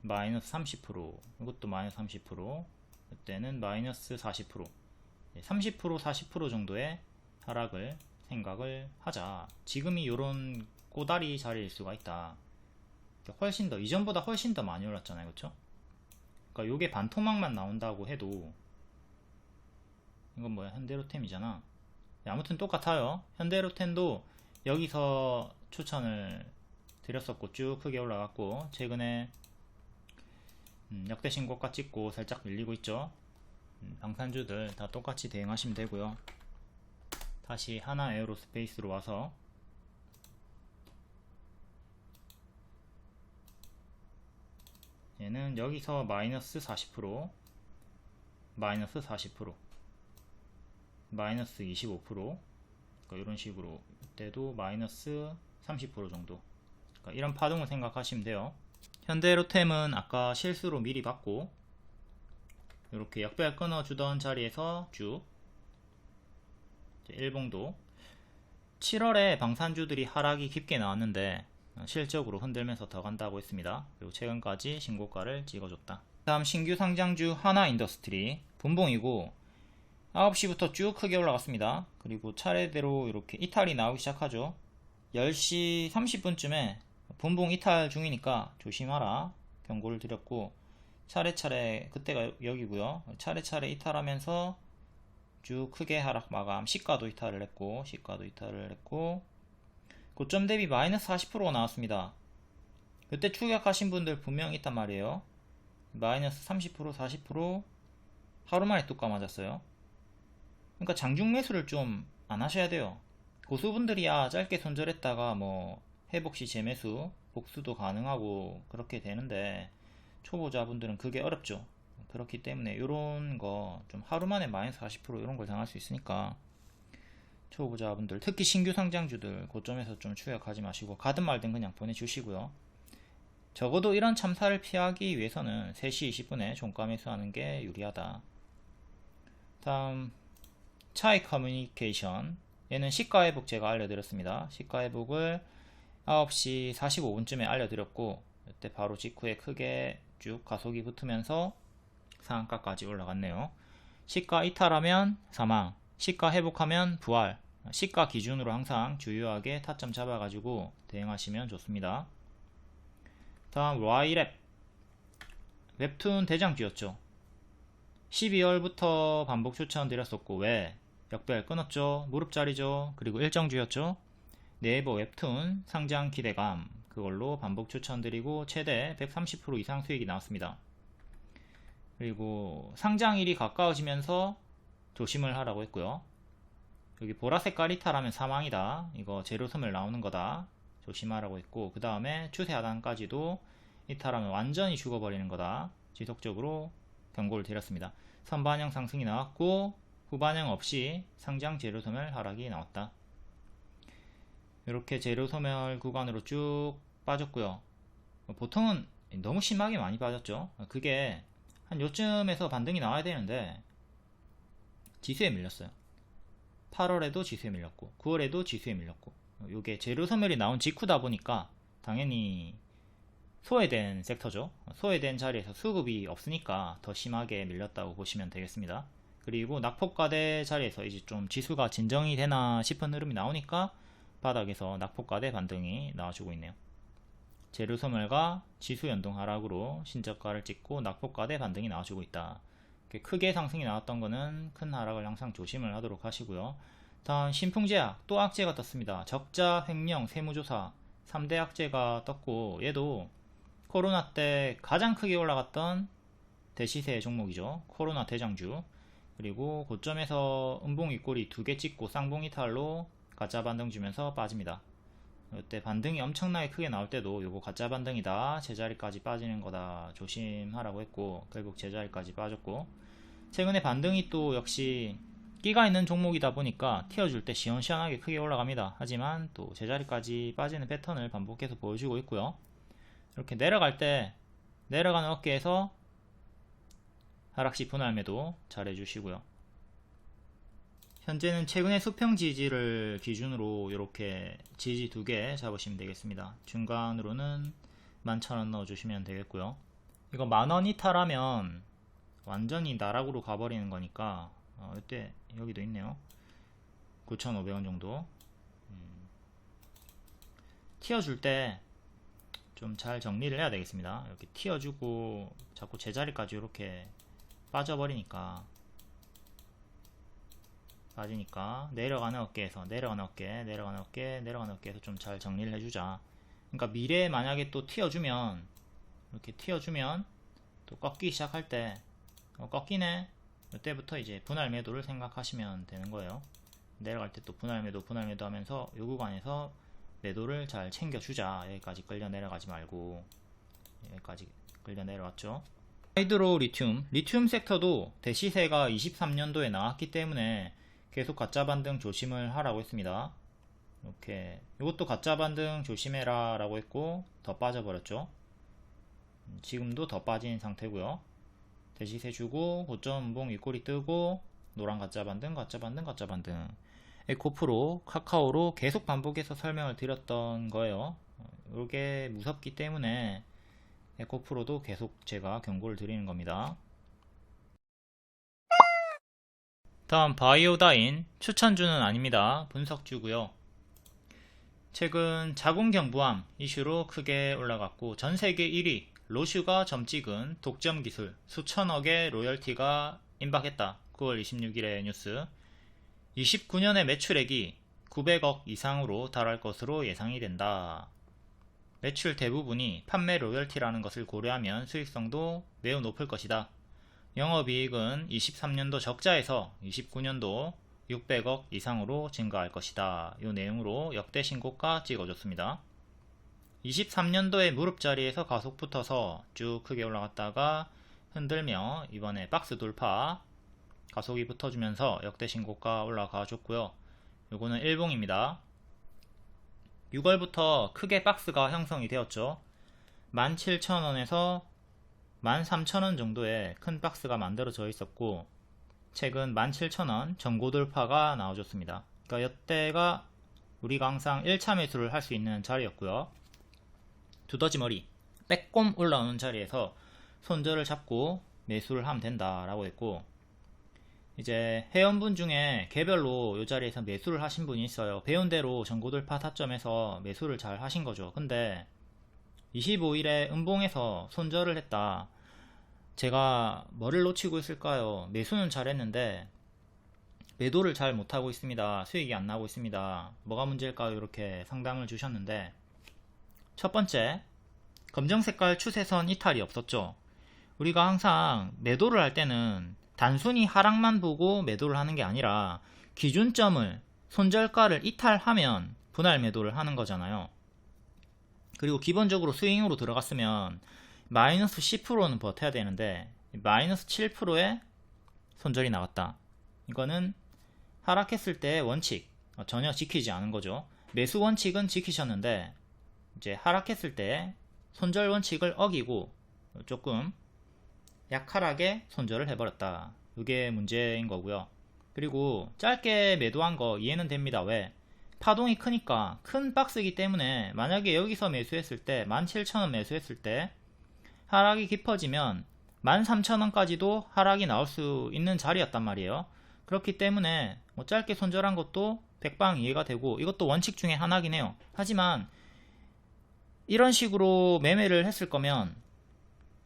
마이너스 30%, 이것도 마이너스 30%, 이때는 마이너스 40%, 30%, 40% 정도의 하락을 생각을 하자. 지금이 요런 꼬다리 자리일 수가 있다. 훨씬 더, 이전보다 훨씬 더 많이 올랐잖아요, 그쵸? 그러니까 요게 반토막만 나온다고 해도, 이건 뭐야, 현대로템이잖아. 아무튼 똑같아요. 현대로템도 여기서 추천을 드렸었고 쭉 크게 올라갔고, 최근에 역대 신고가 찍고 살짝 밀리고 있죠. 방산주들 다 똑같이 대응하시면 되고요. 다시 하나 에어로스페이스로 와서 얘는 여기서 마이너스 40%, 마이너스 40%, 마이너스 25%, 그러니까 이런 식으로 이때도 마이너스 30% 정도, 그러니까 이런 파동을 생각하시면 돼요. 현대로템은 아까 실수로 미리 받고 이렇게 역배열 끊어주던 자리에서 쭉 일봉도 7월에 방산주들이 하락이 깊게 나왔는데 실적으로 흔들면서 더 간다고 했습니다. 그리고 최근까지 신고가를 찍어줬다. 다음 신규 상장주 하나인더스트리 분봉이고, 9시부터 쭉 크게 올라갔습니다. 그리고 차례대로 이렇게 이탈이 나오기 시작하죠. 10시 30분쯤에 분봉 이탈 중이니까 조심하라 경고를 드렸고, 차례차례 그때가 여기고요. 차례차례 이탈하면서 쭉 크게 하락 마감, 시가도 이탈을 했고 고점 대비 마이너스 40%가 나왔습니다. 그때 추격하신 분들 분명히 있단 말이에요. 마이너스 30% 40% 하루 만에 뚝 까맞았어요. 그러니까 장중 매수를 좀 안 하셔야 돼요. 고수분들이야 짧게 손절했다가 뭐 회복시 재매수 복수도 가능하고 그렇게 되는데, 초보자분들은 그게 어렵죠. 그렇기 때문에 이런 거 좀 하루 만에 마이너스 40% 이런 걸 당할 수 있으니까, 초보자분들 특히 신규 상장주들 고점에서 좀 추격하지 마시고 가든 말든 그냥 보내주시고요. 적어도 이런 참사를 피하기 위해서는 3시 20분에 종가 매수하는 게 유리하다. 다음 차이 커뮤니케이션, 얘는 시가 회복 제가 알려드렸습니다. 시가 회복을 9시 45분쯤에 알려드렸고, 이때 바로 직후에 크게 쭉 가속이 붙으면서 상한가까지 올라갔네요. 시가 이탈하면 사망, 시가 회복하면 부활, 시가 기준으로 항상 주요하게 타점 잡아가지고 대응하시면 좋습니다. 다음 Y랩, 웹툰 대장주였죠. 12월부터 반복 추천드렸었고, 왜? 역별 끊었죠. 무릎자리죠. 그리고 일정주였죠. 네이버 웹툰 상장 기대감, 그걸로 반복 추천드리고 최대 130% 이상 수익이 나왔습니다. 그리고 상장일이 가까워지면서 조심을 하라고 했고요. 여기 보라색깔 이탈하면 사망이다, 이거 재료소멸 나오는 거다, 조심하라고 했고, 그 다음에 추세 하단까지도 이탈하면 완전히 죽어버리는 거다, 지속적으로 경고를 드렸습니다. 선반영 상승이 나왔고 후반영 없이 상장 재료소멸 하락이 나왔다. 이렇게 재료소멸 구간으로 쭉 빠졌고요. 보통은 너무 심하게 많이 빠졌죠. 그게 한 요쯤에서 반등이 나와야 되는데 지수에 밀렸어요. 8월에도 지수에 밀렸고 9월에도 지수에 밀렸고, 이게 재료소멸이 나온 직후다 보니까 당연히 소외된 섹터죠. 소외된 자리에서 수급이 없으니까 더 심하게 밀렸다고 보시면 되겠습니다. 그리고 낙폭과대 자리에서 이제 좀 지수가 진정이 되나 싶은 흐름이 나오니까 바닥에서 낙폭과대 반등이 나와주고 있네요. 재료소멸과 지수 연동 하락으로 신저가를 찍고 낙폭과대 반등이 나와주고 있다. 크게 상승이 나왔던 거는 큰 하락을 항상 조심을 하도록 하시고요. 다음 신풍제약, 또 악재가 떴습니다. 적자, 횡령, 세무조사 3대 악재가 떴고, 얘도 코로나 때 가장 크게 올라갔던 대시세 종목이죠. 코로나 대장주. 그리고 고점에서 음봉 윗꼬리 2개 찍고 쌍봉 이탈로 가짜 반등 주면서 빠집니다. 이때 반등이 엄청나게 크게 나올 때도 요거 가짜 반등이다, 제자리까지 빠지는 거다, 조심하라고 했고, 결국 제자리까지 빠졌고, 최근에 반등이 또 역시 끼가 있는 종목이다 보니까 튀어줄 때 시원시원하게 크게 올라갑니다. 하지만 또 제자리까지 빠지는 패턴을 반복해서 보여주고 있고요. 이렇게 내려갈 때 내려가는 어깨에서 하락시 분할 매도 잘 해주시고요. 현재는 최근의 수평 지지를 기준으로 이렇게 지지 2개 잡으시면 되겠습니다. 중간으로는 11,000원 넣어주시면 되겠고요. 이거 만원 이탈하면 완전히 나락으로 가버리는 거니까 이때 여기도 있네요. 9,500원 정도. 튀어줄 때 좀 잘 정리를 해야 되겠습니다. 이렇게 튀어주고 자꾸 제자리까지 이렇게 빠지니까 내려가는 어깨에서 내려가는 어깨에서 좀 잘 정리를 해주자. 그러니까 미래에 만약에 또 튀어주면, 이렇게 튀어주면 또 꺾기 시작할 때 꺾이네, 이때부터 이제 분할 매도를 생각하시면 되는 거예요. 내려갈 때 또 분할 매도 하면서 요 구간에서 매도를 잘 챙겨주자. 여기까지 끌려 내려가지 말고. 여기까지 끌려 내려왔죠. 하이드로 리튬 섹터도 대시세가 23년도에 나왔기 때문에 계속 가짜 반등 조심을 하라고 했습니다. 이렇게 이것도 가짜 반등 조심해라 라고 했고 더 빠져버렸죠. 지금도 더 빠진 상태고요. 대시세 주고 고점 음봉 윗꼬리 뜨고 노란 가짜 반등. 에코프로, 카카오로 계속 반복해서 설명을 드렸던 거예요. 이게 무섭기 때문에 에코프로도 계속 제가 경고를 드리는 겁니다. 다음 바이오다인 추천주는 아닙니다. 분석주고요. 최근 자궁경부암 이슈로 크게 올라갔고 전세계 1위 로슈가 점 찍은 독점 기술 수천억의 로열티가 임박했다. 9월 26일의 뉴스. 29년의 매출액이 900억 이상으로 달할 것으로 예상이 된다. 매출 대부분이 판매 로열티라는 것을 고려하면 수익성도 매우 높을 것이다. 영업이익은 23년도 적자에서 29년도 600억 이상으로 증가할 것이다. 이 내용으로 역대 신고가 찍어줬습니다. 23년도에 무릎자리에서 가속 붙어서 쭉 크게 올라갔다가 흔들며 이번에 박스 돌파 가속이 붙어주면서 역대 신고가 올라가 줬고요. 요거는 일봉입니다. 6월부터 크게 박스가 형성이 되었죠. 17,000원에서 13,000원 정도의 큰 박스가 만들어져 있었고 최근 17,000원 전고 돌파가 나와줬습니다. 그러니까 이때가 우리가 항상 1차 매수를 할 수 있는 자리였고요. 두더지머리 빼꼼 올라오는 자리에서 손절을 잡고 매수를 하면 된다 라고 했고, 이제 회원분 중에 개별로 이 자리에서 매수를 하신 분이 있어요. 배운 대로 전고돌파 타점에서 매수를 잘 하신 거죠. 근데 25일에 음봉에서 손절을 했다. 제가 뭐를 놓치고 있을까요? 매수는 잘했는데 매도를 잘 못하고 있습니다. 수익이 안 나고 있습니다. 뭐가 문제일까요? 이렇게 상담을 주셨는데, 첫 번째, 검정색깔 추세선 이탈이 없었죠. 우리가 항상 매도를 할 때는 단순히 하락만 보고 매도를 하는 게 아니라 기준점을, 손절가를 이탈하면 분할 매도를 하는 거잖아요. 그리고 기본적으로 스윙으로 들어갔으면 마이너스 10%는 버텨야 되는데 마이너스 7%의 손절이 나왔다. 이거는 하락했을 때 원칙 전혀 지키지 않은 거죠. 매수 원칙은 지키셨는데 이제 하락했을 때 손절 원칙을 어기고 조금 약하게 손절을 해버렸다. 이게 문제인 거고요. 그리고 짧게 매도한 거 이해는 됩니다. 왜? 파동이 크니까, 큰 박스이기 때문에 만약에 여기서 매수했을 때 17,000원 매수했을 때 하락이 깊어지면 13,000원까지도 하락이 나올 수 있는 자리였단 말이에요. 그렇기 때문에 뭐 짧게 손절한 것도 백방 이해가 되고 이것도 원칙 중에 하나긴 해요. 하지만 이런 식으로 매매를 했을 거면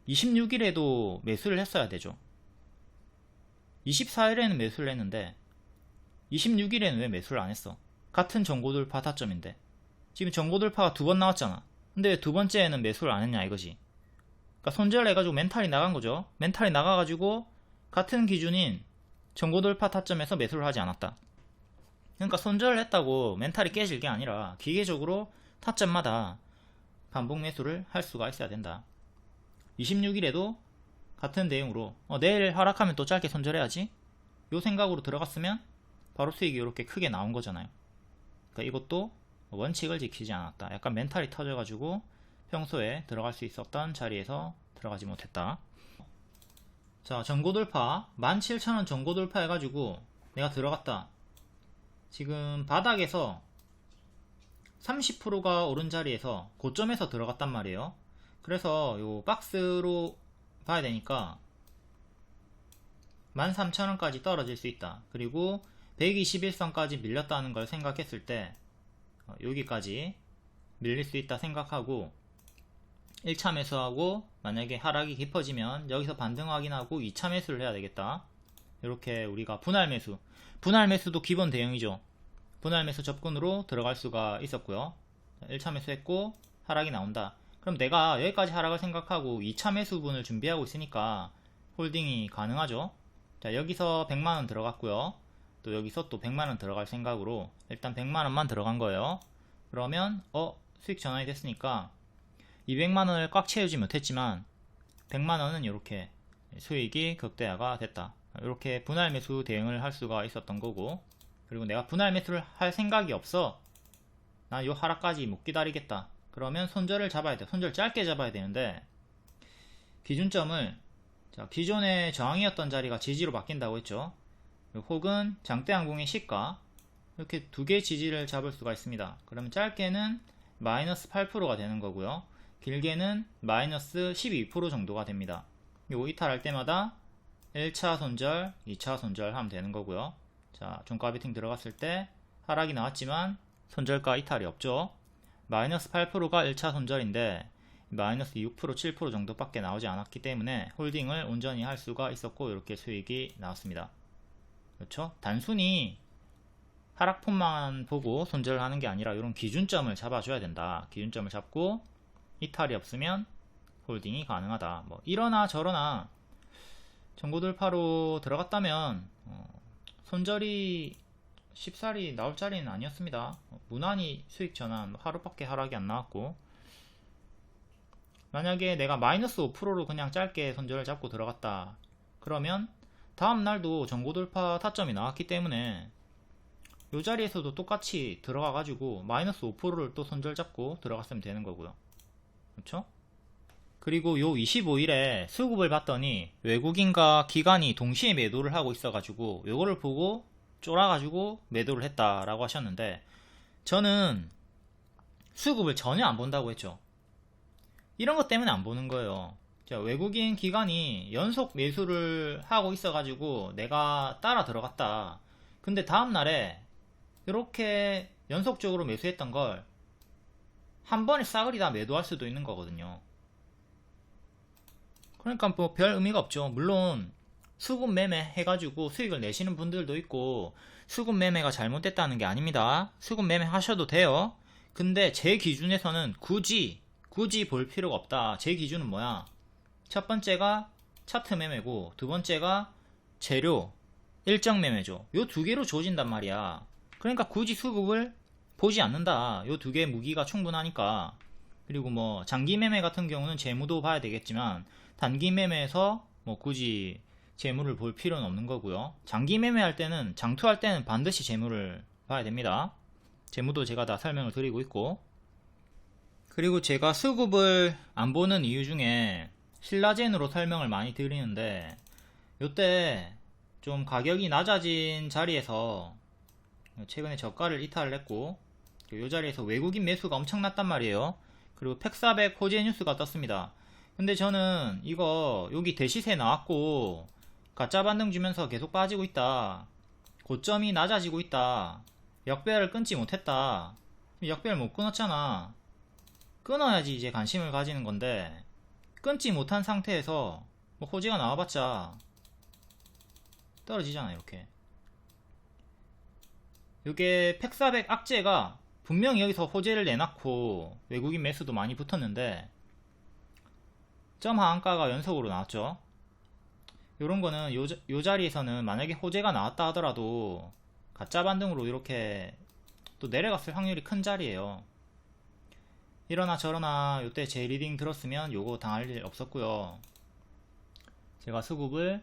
26일에도 매수를 했어야 되죠. 24일에는 매수를 했는데 26일에는 왜 매수를 안 했어? 같은 전고돌파 타점인데 지금 전고돌파가 두 번 나왔잖아. 근데 왜 두 번째에는 매수를 안 했냐 이거지. 그러니까 손절해가지고 멘탈이 나간 거죠. 멘탈이 나가가지고 같은 기준인 전고돌파 타점에서 매수를 하지 않았다. 그러니까 손절을 했다고 멘탈이 깨질 게 아니라 기계적으로 타점마다 반복 매수를 할 수가 있어야 된다. 26일에도 같은 내용으로 내일 하락하면 또 짧게 손절해야지 요 생각으로 들어갔으면 바로 수익이 이렇게 크게 나온 거잖아요. 그러니까 이것도 원칙을 지키지 않았다. 약간 멘탈이 터져가지고 평소에 들어갈 수 있었던 자리에서 들어가지 못했다. 자, 전고돌파 17,000원 전고돌파 해가지고 내가 들어갔다. 지금 바닥에서 30%가 오른 자리에서 고점에서 들어갔단 말이에요. 그래서 요 박스로 봐야 되니까 13,000원까지 떨어질 수 있다. 그리고 121선까지 밀렸다는 걸 생각했을 때 여기까지 밀릴 수 있다 생각하고 1차 매수하고 만약에 하락이 깊어지면 여기서 반등 확인하고 2차 매수를 해야 되겠다. 이렇게 우리가 분할 매수도 기본 대응이죠. 분할 매수 접근으로 들어갈 수가 있었고요. 1차 매수했고 하락이 나온다. 그럼 내가 여기까지 하락을 생각하고 2차 매수분을 준비하고 있으니까 홀딩이 가능하죠. 자, 여기서 100만원 들어갔고요. 또 여기서 또 100만원 들어갈 생각으로 일단 100만원만 들어간 거예요. 그러면 수익 전환이 됐으니까 200만원을 꽉 채우지 못했지만 100만원은 이렇게 수익이 극대화가 됐다. 이렇게 분할 매수 대응을 할 수가 있었던 거고, 그리고 내가 분할 매수를 할 생각이 없어, 나 요 하락까지 못 기다리겠다, 그러면 손절을 잡아야 돼. 손절 짧게 잡아야 되는데 기준점을, 자, 기존의 저항이었던 자리가 지지로 바뀐다고 했죠. 혹은 장대항공의 시가, 이렇게 두 개의 지지를 잡을 수가 있습니다. 그러면 짧게는 마이너스 8%가 되는 거고요. 길게는 마이너스 12% 정도가 됩니다. 요 이탈할 때마다 1차 손절, 2차 손절 하면 되는 거고요. 자, 종가 베팅 들어갔을 때 하락이 나왔지만 손절가 이탈이 없죠. 마이너스 8%가 1차 손절인데 마이너스 6%, 7% 정도밖에 나오지 않았기 때문에 홀딩을 온전히 할 수가 있었고 이렇게 수익이 나왔습니다. 그렇죠? 단순히 하락폭만 보고 손절을 하는 게 아니라 이런 기준점을 잡아줘야 된다. 기준점을 잡고 이탈이 없으면 홀딩이 가능하다. 뭐 이러나 저러나 전고돌파로 들어갔다면 손절이 쉽사리 나올 자리는 아니었습니다. 무난히 수익 전환 하루밖에 하락이 안 나왔고, 만약에 내가 마이너스 5%로 그냥 짧게 손절을 잡고 들어갔다 그러면 다음날도 전고돌파 타점이 나왔기 때문에 이 자리에서도 똑같이 들어가 가지고 마이너스 5%를 또 손절 잡고 들어갔으면 되는 거고요. 그렇죠? 그리고 요 25일에 수급을 봤더니 외국인과 기관이 동시에 매도를 하고 있어 가지고 요거를 보고 쫄아가지고 매도를 했다라고 하셨는데, 저는 수급을 전혀 안 본다고 했죠. 이런 것 때문에 안 보는 거예요. 자, 외국인 기관이 연속 매수를 하고 있어가지고 내가 따라 들어갔다. 근데 다음날에 이렇게 연속적으로 매수했던 걸 한 번에 싸그리 다 매도할 수도 있는 거거든요. 그러니까 뭐 별 의미가 없죠. 물론 수급 매매 해가지고 수익을 내시는 분들도 있고 수급 매매가 잘못됐다는 게 아닙니다. 수급 매매 하셔도 돼요. 근데 제 기준에서는 굳이 볼 필요가 없다. 제 기준은 뭐야? 첫 번째가 차트 매매고 두 번째가 재료 일정 매매죠. 요 두 개로 조진단 말이야. 그러니까 굳이 수급을 보지 않는다. 요 두 개의 무기가 충분하니까. 그리고 뭐 장기 매매 같은 경우는 재무도 봐야 되겠지만 단기 매매에서 뭐 굳이 재무를 볼 필요는 없는 거고요. 장기 매매할 때는, 장투할 때는 반드시 재무를 봐야 됩니다. 재무도 제가 다 설명을 드리고 있고, 그리고 제가 수급을 안 보는 이유 중에 신라젠으로 설명을 많이 드리는데, 요때 좀 가격이 낮아진 자리에서 최근에 저가를 이탈을 했고 요 자리에서 외국인 매수가 엄청났단 말이에요. 그리고 팩400 호재 뉴스가 떴습니다. 근데 저는 이거 여기 대시세 나왔고 가짜 반등 주면서 계속 빠지고 있다, 고점이 낮아지고 있다, 역배열을 끊지 못했다. 역배열 못 끊었잖아. 끊어야지 이제 관심을 가지는 건데 끊지 못한 상태에서 뭐 호재가 나와봤자 떨어지잖아. 이렇게 요게 팩400 악재가 분명히 여기서 호재를 내놨고 외국인 매수도 많이 붙었는데 점 하한가가 연속으로 나왔죠. 요런 거는 요 자리에서는 만약에 호재가 나왔다 하더라도 가짜 반등으로 이렇게 또 내려갔을 확률이 큰 자리에요. 이러나 저러나 요때 제 리딩 들었으면 요거 당할 일 없었고요. 제가 수급을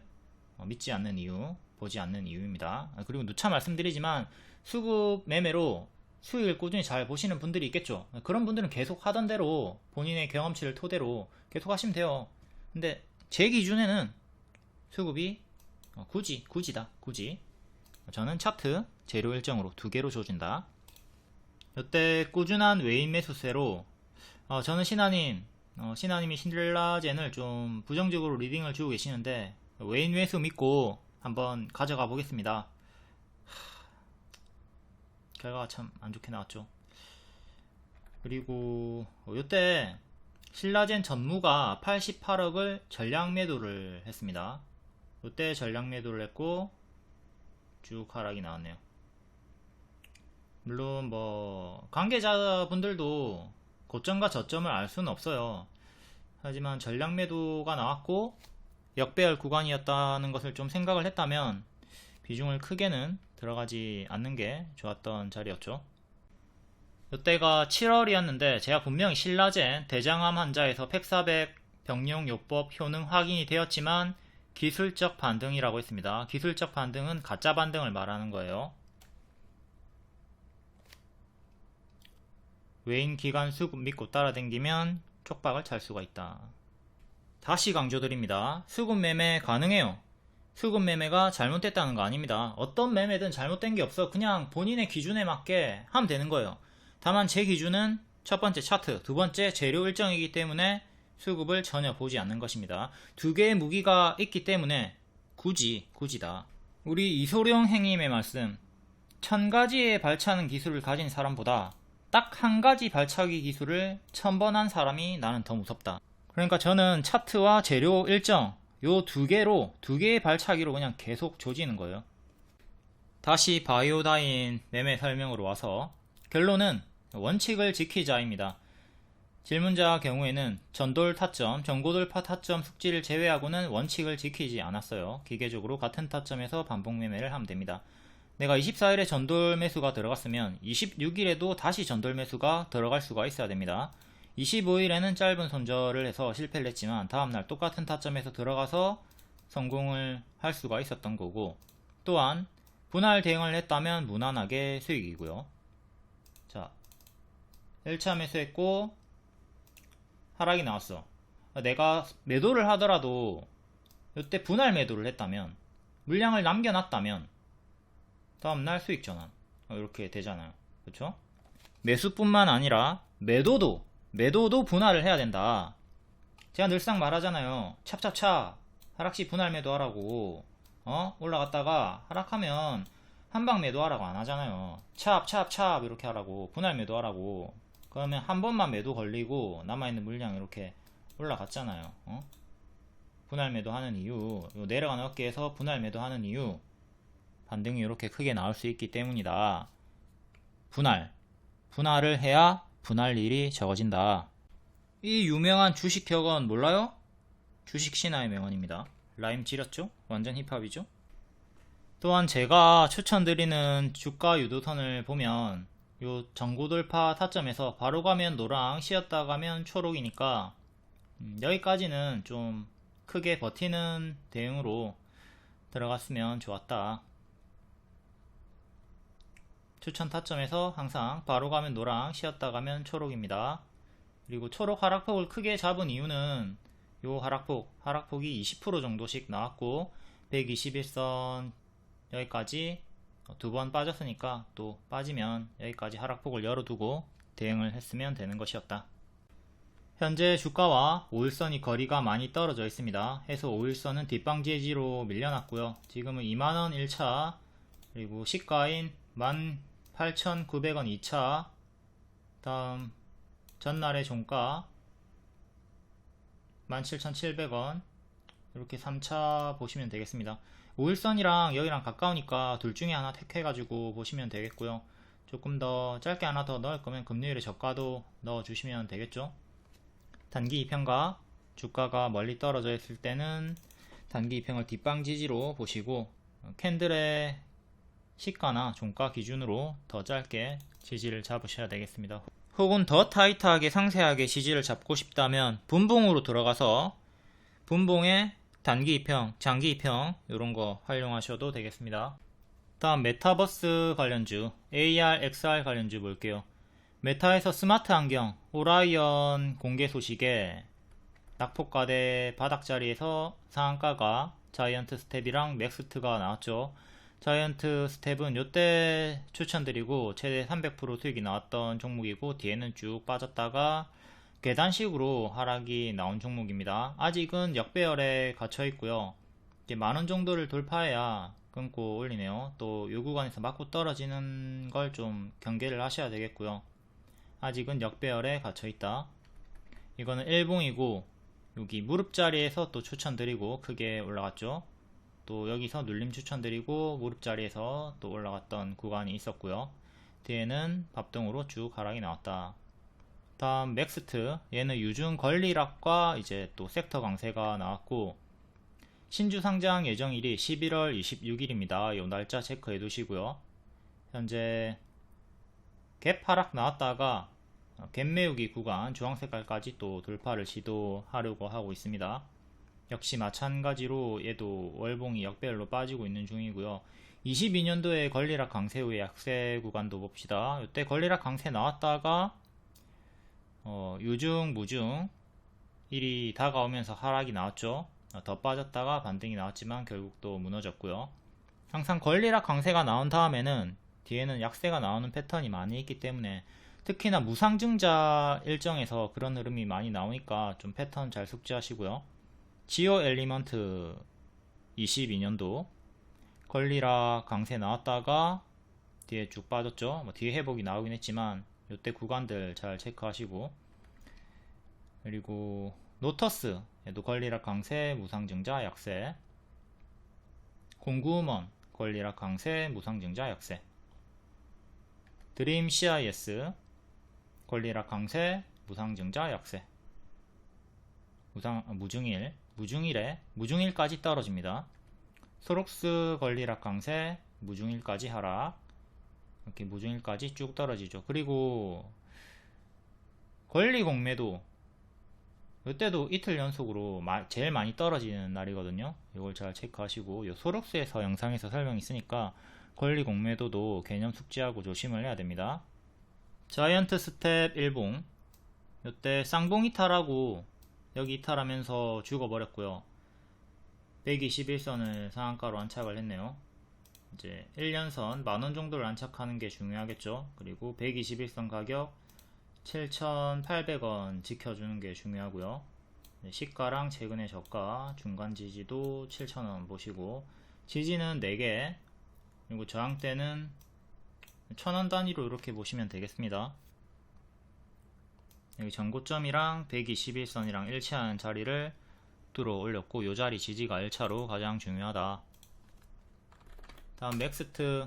믿지 않는 이유, 보지 않는 이유입니다. 그리고 누차 말씀드리지만 수급 매매로 수익을 꾸준히 잘 보시는 분들이 있겠죠. 그런 분들은 계속 하던 대로 본인의 경험치를 토대로 계속 하시면 돼요. 근데 제 기준에는 수급이 굳이다. 저는 차트 재료 일정으로 두 개로 조진다. 이때 꾸준한 외인 매수세로 저는 신하님이 신들라젠을 좀 부정적으로 리딩을 주고 계시는데 외인 매수 믿고 한번 가져가 보겠습니다. 결과가 참 안 좋게 나왔죠. 그리고 이때 신라젠 전무가 88억을 전량 매도를 했습니다. 이때 전량 매도를 했고 쭉 하락이 나왔네요. 물론 뭐 관계자분들도 고점과 저점을 알 수는 없어요. 하지만 전량 매도가 나왔고 역배열 구간이었다는 것을 좀 생각을 했다면 비중을 크게는 들어가지 않는 게 좋았던 자리였죠. 이때가 7월이었는데 제가 분명히 신라젠 대장암 환자에서 팩400 병용 요법 효능 확인이 되었지만 기술적 반등이라고 했습니다. 기술적 반등은 가짜 반등을 말하는 거예요. 외인 기관 수급 믿고 따라댕기면 쪽박을 찰 수가 있다. 다시 강조드립니다. 수급 매매 가능해요. 수급 매매가 잘못됐다는 거 아닙니다. 어떤 매매든 잘못된 게 없어. 그냥 본인의 기준에 맞게 하면 되는 거예요. 다만 제 기준은 첫 번째 차트, 두 번째 재료 일정이기 때문에 수급을 전혀 보지 않는 것입니다. 두 개의 무기가 있기 때문에 굳이다. 우리 이소룡 행님의 말씀, 1000가지의 발차는 기술을 가진 사람보다 딱 한 가지 발차기 기술을 1000번 한 사람이 나는 더 무섭다. 그러니까 저는 차트와 재료 일정 요 두 개의 발차기로 그냥 계속 조지는 거예요. 다시 바이오다인 매매 설명으로 와서 결론은 원칙을 지키자입니다. 질문자 경우에는 전돌 타점, 전고돌파 타점 숙지를 제외하고는 원칙을 지키지 않았어요. 기계적으로 같은 타점에서 반복 매매를 하면 됩니다. 내가 24일에 전돌 매수가 들어갔으면 26일에도 다시 전돌 매수가 들어갈 수가 있어야 됩니다. 25일에는 짧은 손절을 해서 실패를 했지만 다음날 똑같은 타점에서 들어가서 성공을 할 수가 있었던 거고, 또한 분할 대응을 했다면 무난하게 수익이고요. 자, 1차 매수했고 하락이 나왔어. 내가 매도를 하더라도 이때 분할 매도를 했다면, 물량을 남겨놨다면 다음날 수익 전환 이렇게 되잖아요. 그렇죠? 매수뿐만 아니라 매도도 분할을 해야 된다. 제가 늘상 말하잖아요. 찹찹찹 하락시 분할 매도하라고. 올라갔다가 하락하면 한방 매도하라고 안 하잖아요. 찹찹찹 이렇게 하라고, 분할 매도하라고. 그러면 한 번만 매도 걸리고 남아있는 물량 이렇게 올라갔잖아요. 분할 매도하는 이유, 내려가는 어깨에서 분할 매도하는 이유, 반등이 이렇게 크게 나올 수 있기 때문이다. 분할을 해야 분할일이 적어진다. 이 유명한 주식 격언 몰라요? 주식 신화의 명언입니다. 라임 지렸죠? 완전 힙합이죠? 또한 제가 추천드리는 주가 유도선을 보면 요 전고돌파 타점에서 바로 가면 노랑, 쉬었다 가면 초록이니까 여기까지는 좀 크게 버티는 대응으로 들어갔으면 좋았다. 추천 타점에서 항상 바로 가면 노랑, 쉬었다 가면 초록입니다. 그리고 초록 하락폭을 크게 잡은 이유는 요 하락폭이 20% 정도씩 나왔고 121선 여기까지 두 번 빠졌으니까 또 빠지면 여기까지 하락폭을 열어두고 대응을 했으면 되는 것이었다. 현재 주가와 5일선이 거리가 많이 떨어져 있습니다. 해서 5일선은 뒷방지지로 밀려났고요. 지금은 2만원 1차, 그리고 시가인 18,900원 2차, 다음 전날의 종가 17,700원, 이렇게 3차 보시면 되겠습니다. 5일선이랑 여기랑 가까우니까 둘 중에 하나 택해가지고 보시면 되겠고요. 조금 더 짧게 하나 더 넣을 거면 금요일에 저가도 넣어주시면 되겠죠. 단기 2평가, 주가가 멀리 떨어져 있을 때는 단기 2평을 뒷방 지지로 보시고 캔들의 시가나 종가 기준으로 더 짧게 지지를 잡으셔야 되겠습니다. 혹은 더 타이트하게 상세하게 지지를 잡고 싶다면 분봉으로 들어가서 분봉에 단기 2평, 장기 2평 이런 거 활용하셔도 되겠습니다. 다음 메타버스 관련주, AR, XR 관련주 볼게요. 메타에서 스마트 안경, 오라이언 공개 소식에 낙폭과대 바닥자리에서 상한가가 자이언트 스텝이랑 맥스트가 나왔죠. 자이언트 스텝은 요때 추천드리고 최대 300% 수익이 나왔던 종목이고 뒤에는 쭉 빠졌다가 계단식으로 하락이 나온 종목입니다. 아직은 역배열에 갇혀 있고요. 이제 만원 정도를 돌파해야 끊고 올리네요. 또 요 구간에서 맞고 떨어지는 걸 좀 경계를 하셔야 되겠고요. 아직은 역배열에 갇혀 있다. 이거는 일봉이고 여기 무릎 자리에서 또 추천드리고 크게 올라갔죠. 또 여기서 눌림 추천드리고 무릎 자리에서 또 올라갔던 구간이 있었고요. 뒤에는 밥등으로 쭉 하락이 나왔다. 다음 맥스트, 얘는 유중 권리락과 이제 또 섹터 강세가 나왔고 신주 상장 예정일이 11월 26일입니다. 이 날짜 체크해 두시고요. 현재 갭 하락 나왔다가 갭 메우기 구간 주황색깔까지 또 돌파를 시도하려고 하고 있습니다. 역시 마찬가지로 얘도 월봉이 역배열로 빠지고 있는 중이고요. 22년도에 권리락 강세 후에 약세 구간도 봅시다. 이때 권리락 강세 나왔다가 유중 무중 일이 다가오면서 하락이 나왔죠. 더 빠졌다가 반등이 나왔지만 결국 또 무너졌고요. 항상 권리락 강세가 나온 다음에는 뒤에는 약세가 나오는 패턴이 많이 있기 때문에 특히나 무상증자 일정에서 그런 흐름이 많이 나오니까 좀 패턴 잘 숙지하시고요. 지오 엘리먼트 22년도 걸리락 강세 나왔다가 뒤에 쭉 빠졌죠. 뭐 뒤에 회복이 나오긴 했지만 이때 구간들 잘 체크하시고, 그리고 노터스 얘도 걸리락 강세 무상증자 약세, 공구먼 걸리락 강세 무상증자 약세, 드림 CIS 걸리락 강세 무상증자 약세, 무중일까지 떨어집니다. 소록스 걸리락 강세 무중일까지 하락, 이렇게 무중일까지 쭉 떨어지죠. 그리고 권리공매도 이때도 이틀 연속으로 제일 많이 떨어지는 날이거든요. 이걸 잘 체크하시고, 요 소록스에서 영상에서 설명이 있으니까 권리공매도도 개념 숙지하고 조심을 해야 됩니다. 자이언트 스텝 일봉, 이때 쌍봉 이탈하고 여기 이탈하면서 죽어버렸고요. 121선을 상한가로 안착을 했네요. 이제 1년선 만원 정도를 안착하는 게 중요하겠죠. 그리고 121선 가격 7,800원 지켜주는 게 중요하고요. 시가랑 최근의 저가, 중간 지지도 7,000원 보시고, 지지는 4개, 그리고 저항대는 1,000원 단위로 이렇게 보시면 되겠습니다. 여기 전고점이랑 121선이랑 일치하는 자리를 들어 올렸고, 이 자리 지지가 1차로 가장 중요하다. 다음 맥스트,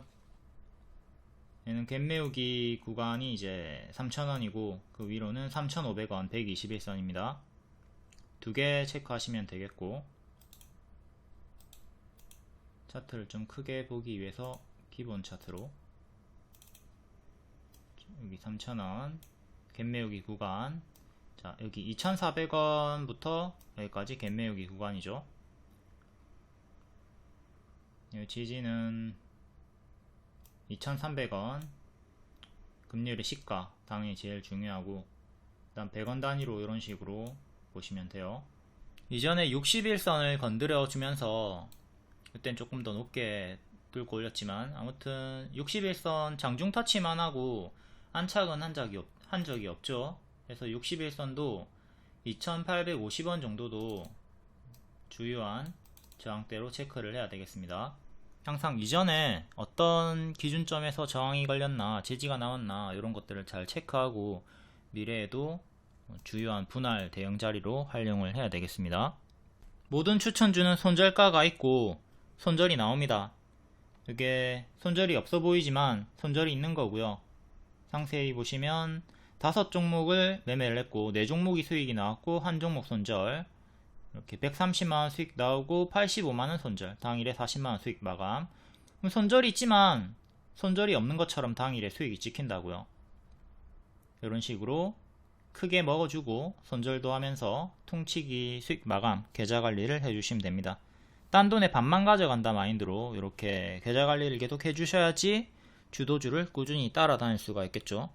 얘는 갭 메우기 구간이 이제 3,000원이고 그 위로는 3,500원 121선입니다. 두 개 체크하시면 되겠고, 차트를 좀 크게 보기 위해서 기본 차트로, 여기 3,000원 갭 메우기 구간, 자 여기 2,400원부터 여기까지 갭 메우기 구간이죠. 여기 지지는 2,300원, 금요일의 시가 당연히 제일 중요하고, 그 다음 100원 단위로 이런 식으로 보시면 돼요. 이전에 61선을 건드려 주면서 그땐 조금 더 높게 끌고 올렸지만, 아무튼 61선 장중 터치만 하고 안착은 한 적이 없죠. 그래서 61선도 2,850원 정도도 주요한 저항대로 체크를 해야 되겠습니다. 항상 이전에 어떤 기준점에서 저항이 걸렸나, 지지가 나왔나, 이런 것들을 잘 체크하고 미래에도 주요한 분할 대응 자리로 활용을 해야 되겠습니다. 모든 추천주는 손절가가 있고 손절이 나옵니다. 이게 손절이 없어 보이지만 손절이 있는 거고요. 상세히 보시면 5종목을 매매를 했고 4종목이 수익이 나왔고 1종목 손절, 이렇게 130만원 수익 나오고 85만원 손절, 당일에 40만원 수익 마감. 그럼 손절이 있지만 손절이 없는 것처럼 당일에 수익이 찍힌다고요. 이런 식으로 크게 먹어주고 손절도 하면서 퉁치기 수익 마감 계좌 관리를 해주시면 됩니다. 딴 돈에 반만 가져간다 마인드로 이렇게 계좌 관리를 계속 해주셔야지 주도주를 꾸준히 따라다닐 수가 있겠죠.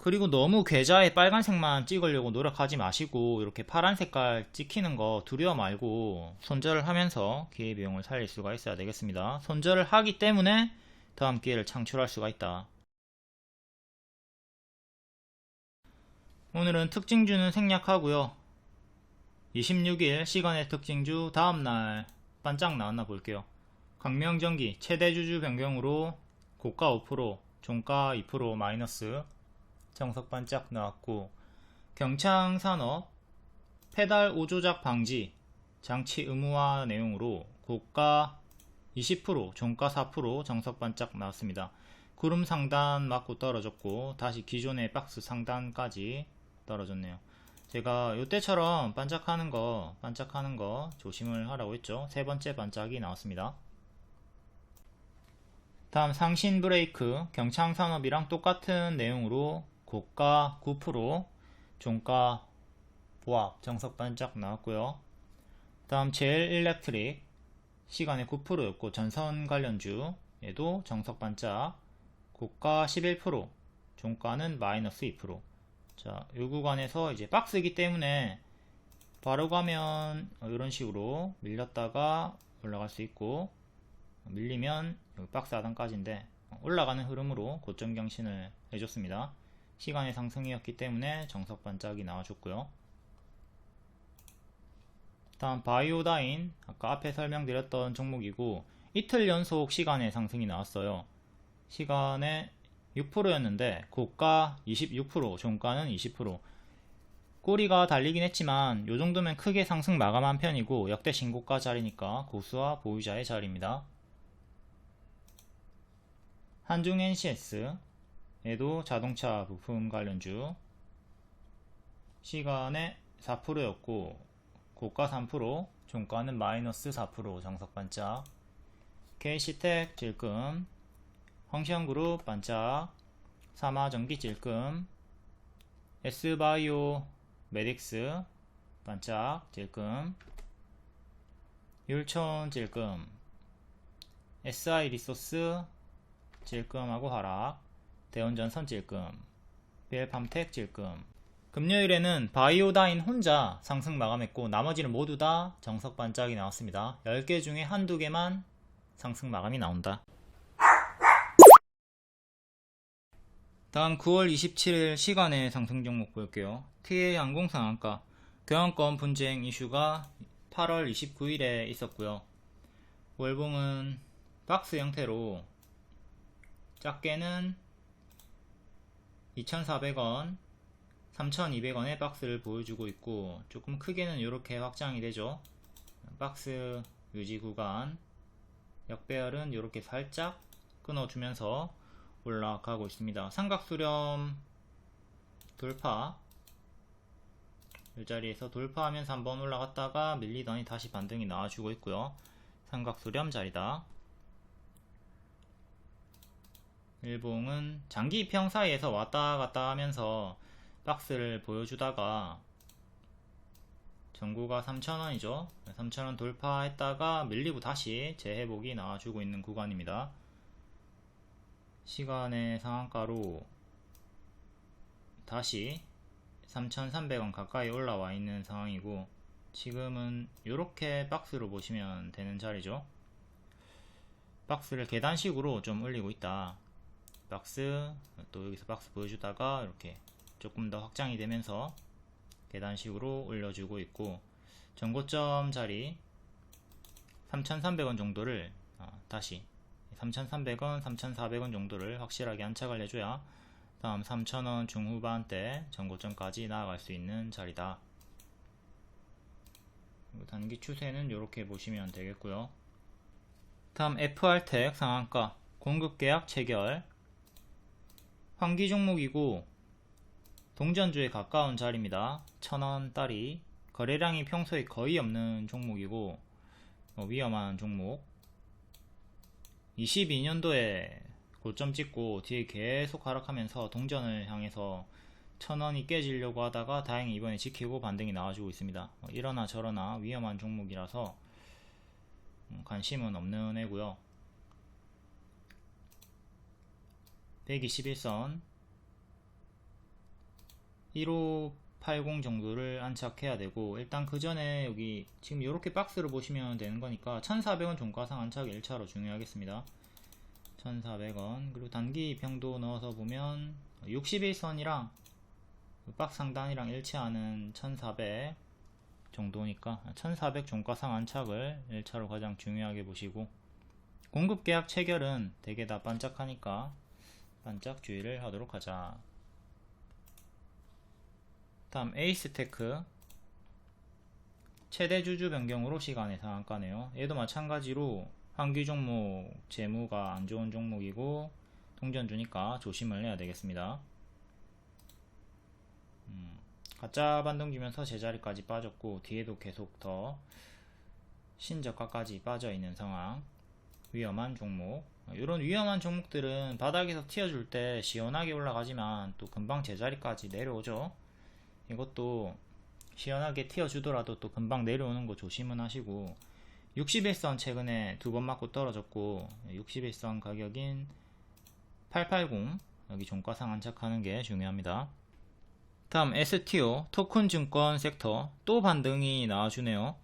그리고 너무 계좌에 빨간색만 찍으려고 노력하지 마시고, 이렇게 파란 색깔 찍히는 거 두려워 말고 손절을 하면서 기회비용을 살릴 수가 있어야 되겠습니다. 손절을 하기 때문에 다음 기회를 창출할 수가 있다. 오늘은 특징주는 생략하고요. 26일 시간의 특징주 다음날 반짝 나왔나 볼게요. 광명전기 최대주주 변경으로 고가 5%, 종가 2% 마이너스 정석 반짝 나왔고, 경창산업 페달 오조작 방지 장치 의무화 내용으로 고가 20%, 종가 4% 정석 반짝 나왔습니다. 구름 상단 맞고 떨어졌고 다시 기존의 박스 상단까지 떨어졌네요. 제가 이때처럼 반짝하는 거 조심을 하라고 했죠. 세 번째 반짝이 나왔습니다. 다음 상신 브레이크 경창산업이랑 똑같은 내용으로 고가 9%, 종가 보합 정석 반짝 나왔고요. 다음 제일 일렉트릭 시간에 9%였고 전선 관련주 얘도 정석 반짝, 고가 11%, 종가는 마이너스 2%. 자, 이 구간에서 이제 박스이기 때문에 바로 가면 이런 식으로 밀렸다가 올라갈 수 있고, 밀리면 여기 박스 하단까지인데 올라가는 흐름으로 고점 경신을 해줬습니다. 시간의 상승이었기 때문에 정석 반짝이 나와줬고요. 다음 바이오다인 아까 앞에 설명드렸던 종목이고 이틀 연속 시간의 상승이 나왔어요. 시간에 6%였는데 고가 26%, 종가는 20%. 꼬리가 달리긴 했지만 요 정도면 크게 상승 마감한 편이고 역대 신고가 자리니까 고수와 보유자의 자리입니다. 한중 NCS 얘도 자동차 부품 관련주, 시간에 4%였고 고가 3%, 종가는 마이너스 4% 정석 반짝. KC텍 질금, 황시현그룹 반짝, 사마전기 질금, S바이오 메딕스 반짝 질금, 율촌 질금, SI리소스 질금하고 하락, 대원전선 질금, BL팜텍 질금. 금요일에는 바이오다인 혼자 상승 마감했고 나머지는 모두 다 정석 반짝이 나왔습니다. 10개 중에 한두 개만 상승 마감이 나온다. 다음 9월 27일 시간의 상승 종목 볼게요. TA 항공 상한가, 교환권 분쟁 이슈가 8월 29일에 있었고요. 월봉은 박스 형태로 작게는 2,400원, 3,200원의 박스를 보여주고 있고 조금 크게는 이렇게 확장이 되죠. 박스 유지 구간, 역배열은 이렇게 살짝 끊어주면서 올라가고 있습니다. 삼각수렴 돌파, 이 자리에서 돌파하면서 한번 올라갔다가 밀리더니 다시 반등이 나와주고 있고요. 삼각수렴 자리다. 일봉은 장기평 사이에서 왔다갔다 하면서 박스를 보여주다가 전고가 3,000원이죠 3,000원 돌파했다가 밀리고 다시 재회복이 나와주고 있는 구간입니다. 시간의 상한가로 다시 3,300원 가까이 올라와 있는 상황이고 지금은 이렇게 박스로 보시면 되는 자리죠. 박스를 계단식으로 좀 올리고 있다. 박스, 또 여기서 박스 보여주다가 이렇게 조금 더 확장이 되면서 계단식으로 올려주고 있고 전고점 자리 3,300원 정도를 다시 3,300원, 3,400원 정도를 확실하게 안착을 해줘야 다음 3,000원 중후반대 전고점까지 나아갈 수 있는 자리다. 단기 추세는 이렇게 보시면 되겠고요. 다음 FR텍 상한가, 공급계약 체결, 환기 종목이고 동전주에 가까운 자리입니다. 1,000원짜리, 거래량이 평소에 거의 없는 종목이고 위험한 종목. 22년도에 고점 찍고 뒤에 계속 하락하면서 동전을 향해서 1,000원이 깨지려고 하다가 다행히 이번에 지키고 반등이 나와주고 있습니다. 이러나 저러나 위험한 종목이라서 관심은 없는 애고요. 121선 1580 정도를 안착해야 되고 일단 그 전에 여기 지금 이렇게 박스를 보시면 되는 거니까 1,400원 종가상 안착 1차로 중요하겠습니다. 1,400원. 그리고 단기 평도 넣어서 보면 61선이랑 박스 상단이랑 일치하는 1,400 정도니까 1,400 종가상 안착을 1차로 가장 중요하게 보시고 공급계약 체결은 되게 다 반짝하니까 반짝 주의를 하도록 하자. 다음 에이스테크, 최대 주주 변경으로 시간의 상한가네요. 얘도 마찬가지로 환기 종목 재무가 안 좋은 종목이고 동전주니까 조심을 해야 되겠습니다. 가짜 반등 주면서 제자리까지 빠졌고 뒤에도 계속 더 신저가까지 빠져 있는 상황. 위험한 종목. 이런 위험한 종목들은 바닥에서 튀어줄 때 시원하게 올라가지만 또 금방 제자리까지 내려오죠. 이것도 시원하게 튀어주더라도 또 금방 내려오는 거 조심은 하시고 61선 최근에 두 번 맞고 떨어졌고 61선 가격인 880 여기 종가상 안착하는 게 중요합니다. 다음 STO 토큰증권 섹터 또 반등이 나와주네요.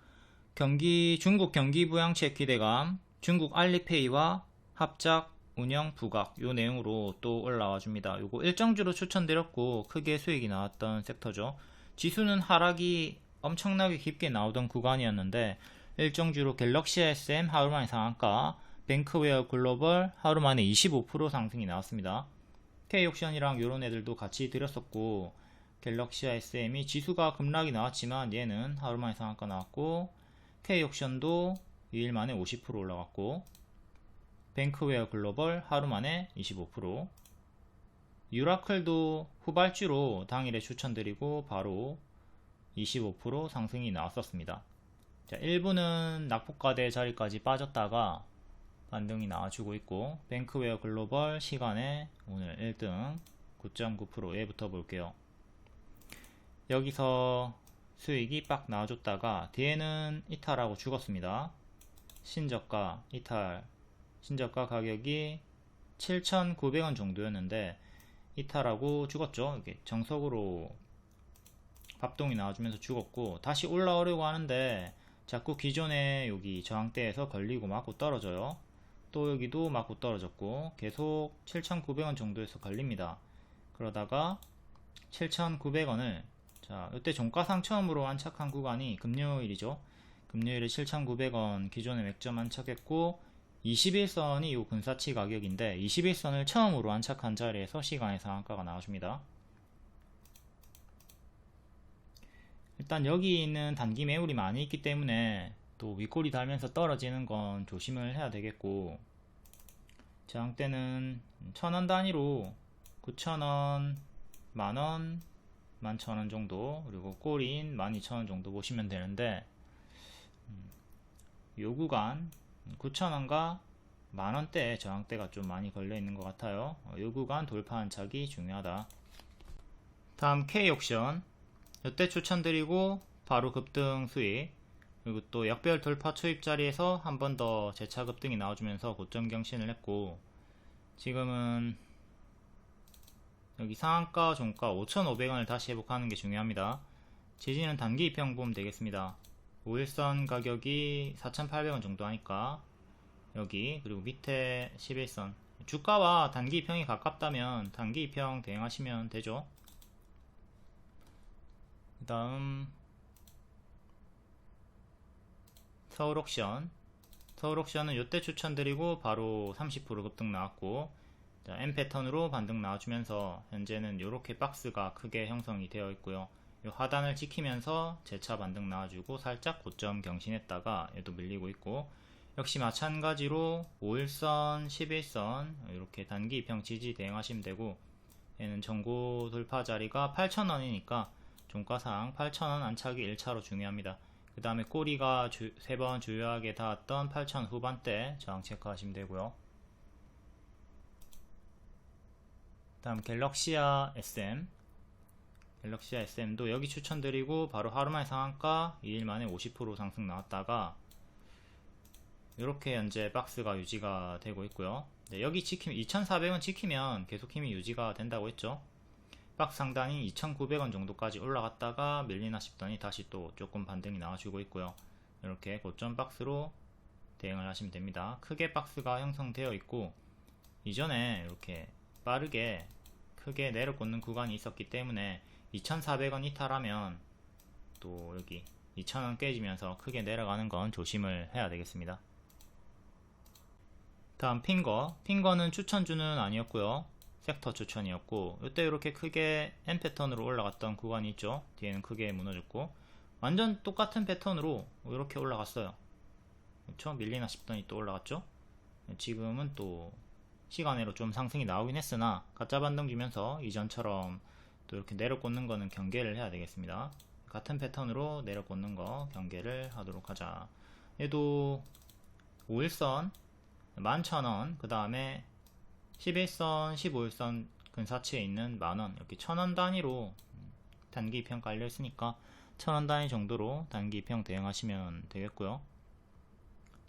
중국 경기부양책 기대감, 중국 알리페이와 합작 운영 부각 요 내용으로 또 올라와 줍니다. 요거 일정주로 추천드렸고 크게 수익이 나왔던 섹터죠. 지수는 하락이 엄청나게 깊게 나오던 구간이었는데 일정주로 갤럭시 SM 하루만에 상한가, 뱅크웨어 글로벌 하루만에 25% 상승이 나왔습니다. K옥션이랑 요런 애들도 같이 드렸었고, 갤럭시 SM이 지수가 급락이 나왔지만 얘는 하루만에 상한가 나왔고, K옥션도 2일 만에 50% 올라갔고, 뱅크웨어 글로벌 하루만에 25%, 유라클도 후발주로 당일에 추천드리고 바로 25% 상승이 나왔었습니다. 자, 1부는 낙폭가대 자리까지 빠졌다가 반등이 나와주고 있고, 뱅크웨어 글로벌 시간에 오늘 1등 9.9%에 붙어볼게요. 여기서 수익이 빡 나와줬다가 뒤에는 이탈하고 죽었습니다. 신저가 이탈, 신저가 가격이 7,900원 정도였는데 이탈하고 죽었죠. 이게 정석으로 밥동이 나와주면서 죽었고, 다시 올라오려고 하는데 자꾸 기존에 여기 저항대에서 걸리고 맞고 떨어져요. 또 여기도 맞고 떨어졌고, 계속 7,900원 정도에서 걸립니다. 그러다가 7,900원을, 자, 이때 종가상 처음으로 안착한 구간이 금요일이죠. 금요일에 7,900원 기존에 맥점 안착했고, 21선이 이 근사치 가격인데 21선을 처음으로 안착한 자리에서 시간의 상한가가 나와줍니다. 일단 여기 있는 단기 매물이 많이 있기 때문에 또 윗꼬리 달면서 떨어지는 건 조심을 해야 되겠고, 저항대는 1000원 단위로 9,000원, 만원, 11,000원 정도, 그리고 꼬리인 12,000원 정도 보시면 되는데, 요 구간 9,000원과 만원대 저항대가 좀 많이 걸려 있는 것 같아요. 요 구간 돌파 안착이 중요하다. 다음 K옥션, 이때 추천드리고 바로 급등 수익, 그리고 또 역별 돌파 초입 자리에서 한 번 더 재차 급등이 나와주면서 고점 경신을 했고, 지금은 여기 상한가 종가 5,500원을 다시 회복하는 게 중요합니다. 지지는 단기 입형 보면 되겠습니다. 5일선 가격이 4,800원 정도 하니까 여기, 그리고 밑에 11선, 주가와 단기 입형이 가깝다면 단기 입형 대응하시면 되죠. 그 다음 서울옥션, 서울옥션은 요때 추천드리고 바로 30% 급등 나왔고, 자, M 패턴으로 반등 나와주면서 현재는 이렇게 박스가 크게 형성이 되어 있고요. 요 하단을 지키면서 재차 반등 나와주고 살짝 고점 경신했다가 얘도 밀리고 있고, 역시 마찬가지로 5일선, 11선 이렇게 단기 입형 지지 대응하시면 되고, 얘는 전고 돌파 자리가 8,000원이니까 종가상 8,000원 안착이 1차로 중요합니다. 그 다음에 꼬리가 3번 주요하게 닿았던 8,000 후반대 저항 체크하시면 되고요. 다음 갤럭시아 SM, 갤럭시아 SM도 여기 추천드리고 바로 하루만에 상한가 2일 만에 50% 상승 나왔다가 이렇게 현재 박스가 유지가 되고 있고요. 네, 여기 지키면 2,400원 지키면 계속 힘이 유지가 된다고 했죠. 박스 상단이 2,900원 정도까지 올라갔다가 밀리나 싶더니 다시 또 조금 반등이 나와주고 있고요. 이렇게 고점 박스로 대응을 하시면 됩니다. 크게 박스가 형성되어 있고, 이전에 이렇게 빠르게 크게 내려꽂는 구간이 있었기 때문에 2,400원 이탈하면 또 여기 2,000원 깨지면서 크게 내려가는 건 조심을 해야 되겠습니다. 다음 핑거는 추천주는 아니었고요. 섹터 추천이었고, 이때 이렇게 크게 M 패턴으로 올라갔던 구간이 있죠. 뒤에는 크게 무너졌고, 완전 똑같은 패턴으로 이렇게 올라갔어요. 그렇죠? 밀리나 싶더니 또 올라갔죠. 지금은 또 시간으로 좀 상승이 나오긴 했으나 가짜 반등 주면서 이전처럼 또 이렇게 내려꽂는 거는 경계를 해야 되겠습니다. 같은 패턴으로 내려꽂는 거 경계를 하도록 하자. 얘도 5일선 11,000원, 그 다음에 11선, 15일선 근사치에 있는 만원, 이렇게 1,000원 단위로 단기 입형 깔려 있으니까 1,000원 단위 정도로 단기 입형 대응하시면 되겠고요.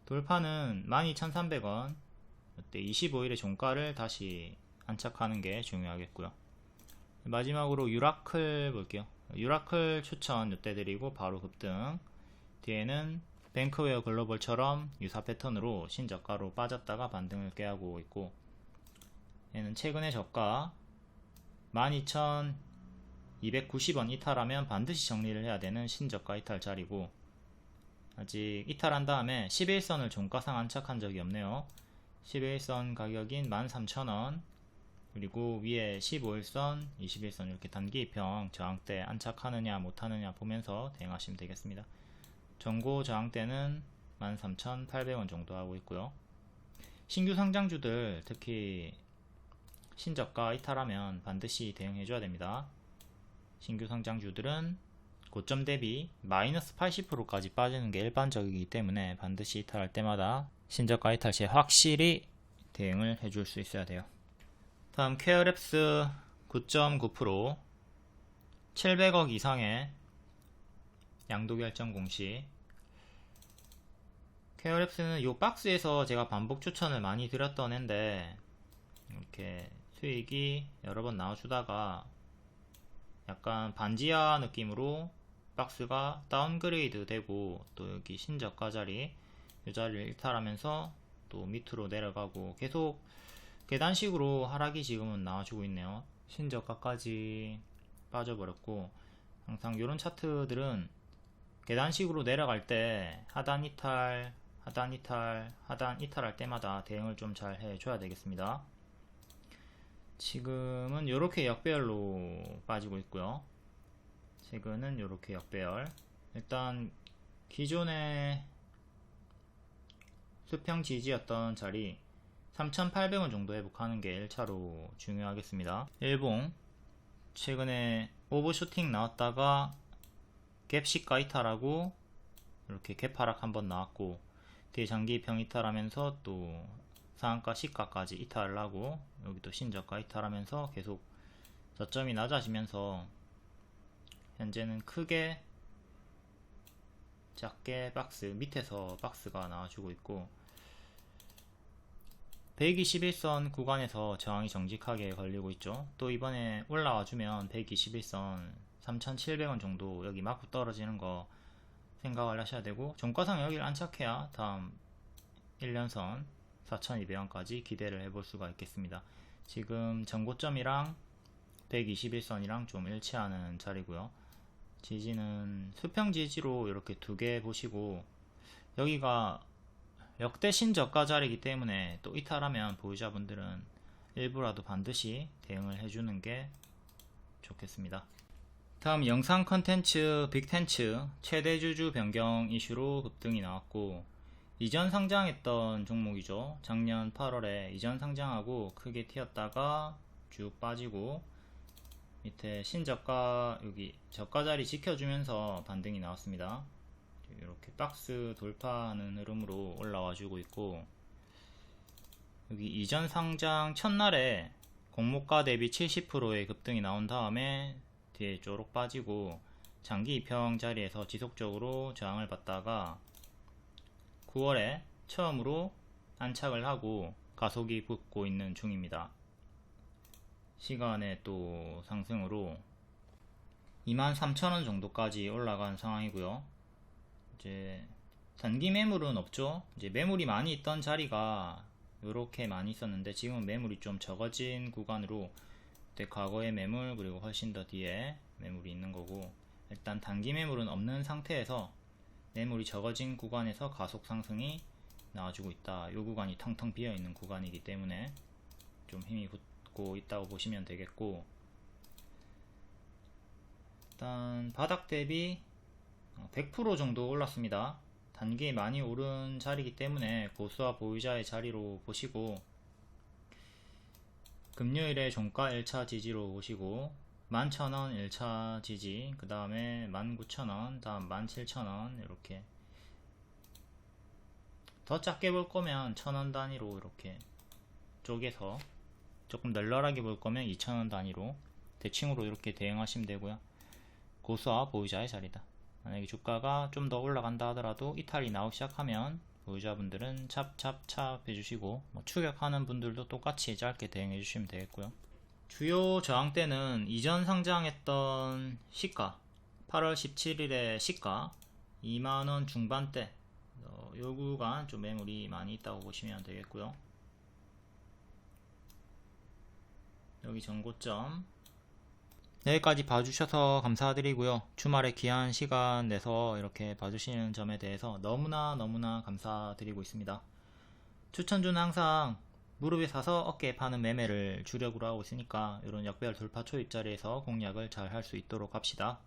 돌파는 12,300원, 이때 25일의 종가를 다시 안착하는 게 중요하겠고요. 마지막으로 유라클 볼게요. 유라클 추천 이때 드리고 바로 급등, 뒤에는 뱅크웨어 글로벌처럼 유사 패턴으로 신저가로 빠졌다가 반등을 꾀하고 있고, 얘는 최근에 저가 12,290원 이탈하면 반드시 정리를 해야 되는 신저가 이탈 자리고, 아직 이탈한 다음에 11선을 종가상 안착한 적이 없네요. 11선 가격인 13,000원, 그리고 위에 15일선, 21선 이렇게 단기 입형 저항대 안착하느냐 못하느냐 보면서 대응하시면 되겠습니다. 전고 저항대는 13,800원 정도 하고 있고요. 신규 상장주들 특히 신저가 이탈하면 반드시 대응해줘야 됩니다. 신규 상장주들은 고점 대비 마이너스 80%까지 빠지는 게 일반적이기 때문에 반드시 이탈할 때마다 신저가 이탈 시에 확실히 대응을 해줄 수 있어야 돼요. 다음 퀘어랩스 9.9%, 700억 이상의 양도 결정 공시. 퀘어랩스는 이 박스에서 제가 반복 추천을 많이 드렸던 앤데 이렇게 수익이 여러 번 나와주다가 약간 반지하 느낌으로 박스가 다운그레이드 되고, 또 여기 신저가 자리 이 자리를 일탈하면서 또 밑으로 내려가고 계속 계단식으로 하락이 지금은 나와주고 있네요. 신저가까지 빠져버렸고, 항상 이런 차트들은 계단식으로 내려갈 때 하단 이탈, 하단 이탈, 하단 이탈할 때마다 대응을 좀 잘 해줘야 되겠습니다. 지금은 이렇게 역배열로 빠지고 있고요. 최근은 이렇게 역배열. 일단 기존의 수평 지지였던 자리 3,800원 정도 회복하는 게 1차로 중요하겠습니다. 일봉 최근에 오버슈팅 나왔다가 갭 시가 이탈하고 이렇게 갭 하락 한번 나왔고, 뒤에 장기 평 이탈하면서 또 상한가 시가까지 이탈을 하고, 여기 또 신저가 이탈하면서 계속 저점이 낮아지면서 현재는 크게 작게 박스 밑에서 박스가 나와주고 있고, 121선 구간에서 저항이 정직하게 걸리고 있죠. 또 이번에 올라와주면 121선 3,700원 정도 여기 맞고 떨어지는 거 생각을 하셔야 되고, 종가상 여기를 안착해야 다음 1년선 4,200원까지 기대를 해볼 수가 있겠습니다. 지금 전고점이랑 121선이랑 좀 일치하는 자리고요. 지지는 수평 지지로 이렇게 두 개 보시고, 여기가 역대 신저가 자리이기 때문에 또 이탈하면 보유자분들은 일부라도 반드시 대응을 해주는 게 좋겠습니다. 다음 영상 컨텐츠 빅텐츠 최대 주주 변경 이슈로 급등이 나왔고, 이전 상장했던 종목이죠. 작년 8월에 이전 상장하고 크게 튀었다가 쭉 빠지고, 밑에 신저가 여기 저가 자리 지켜주면서 반등이 나왔습니다. 이렇게 박스 돌파하는 흐름으로 올라와 주고 있고, 여기 이전 상장 첫날에 공모가 대비 70%의 급등이 나온 다음에 뒤에 쪼록 빠지고 장기 입형 자리에서 지속적으로 저항을 받다가 9월에 처음으로 안착을 하고 가속이 붙고 있는 중입니다. 시간의 또 상승으로 23,000원 정도까지 올라간 상황이고요. 이제 단기 매물은 없죠. 이제 매물이 많이 있던 자리가 이렇게 많이 있었는데 지금은 매물이 좀 적어진 구간으로, 과거의 매물 그리고 훨씬 더 뒤에 매물이 있는 거고, 일단 단기 매물은 없는 상태에서 매물이 적어진 구간에서 가속 상승이 나와주고 있다. 이 구간이 텅텅 비어 있는 구간이기 때문에 좀 힘이 붙고 있다고 보시면 되겠고, 일단 바닥 대비 100% 정도 올랐습니다. 단기 많이 오른 자리이기 때문에 고수와 보유자의 자리로 보시고, 금요일에 종가 1차 지지로 보시고 11,000원 1차 지지, 그 다음에 19,000원, 다음 17,000원, 이렇게 더 작게 볼 거면 1,000원 단위로 이렇게 쪼개서, 조금 널널하게 볼 거면 2,000원 단위로 대칭으로 이렇게 대응하시면 되고요. 고수와 보유자의 자리다. 만약에 주가가 좀 더 올라간다 하더라도 이탈이 나오기 시작하면 보유자분들은 찹찹찹 해주시고, 추격하는 분들도 똑같이 짧게 대응해 주시면 되겠고요. 주요 저항대는 이전 상장했던 시가 8월 17일의 시가 2만원 중반대, 요 구간 좀 매물이 많이 있다고 보시면 되겠고요. 여기 전고점 여기까지 봐주셔서 감사드리고요. 주말에 귀한 시간 내서 이렇게 봐주시는 점에 대해서 너무나 감사드리고 있습니다. 추천주는 항상 무릎에 사서 어깨에 파는 매매를 주력으로 하고 있으니까 이런 역배열 돌파 초입 자리에서 공략을 잘 할 수 있도록 합시다.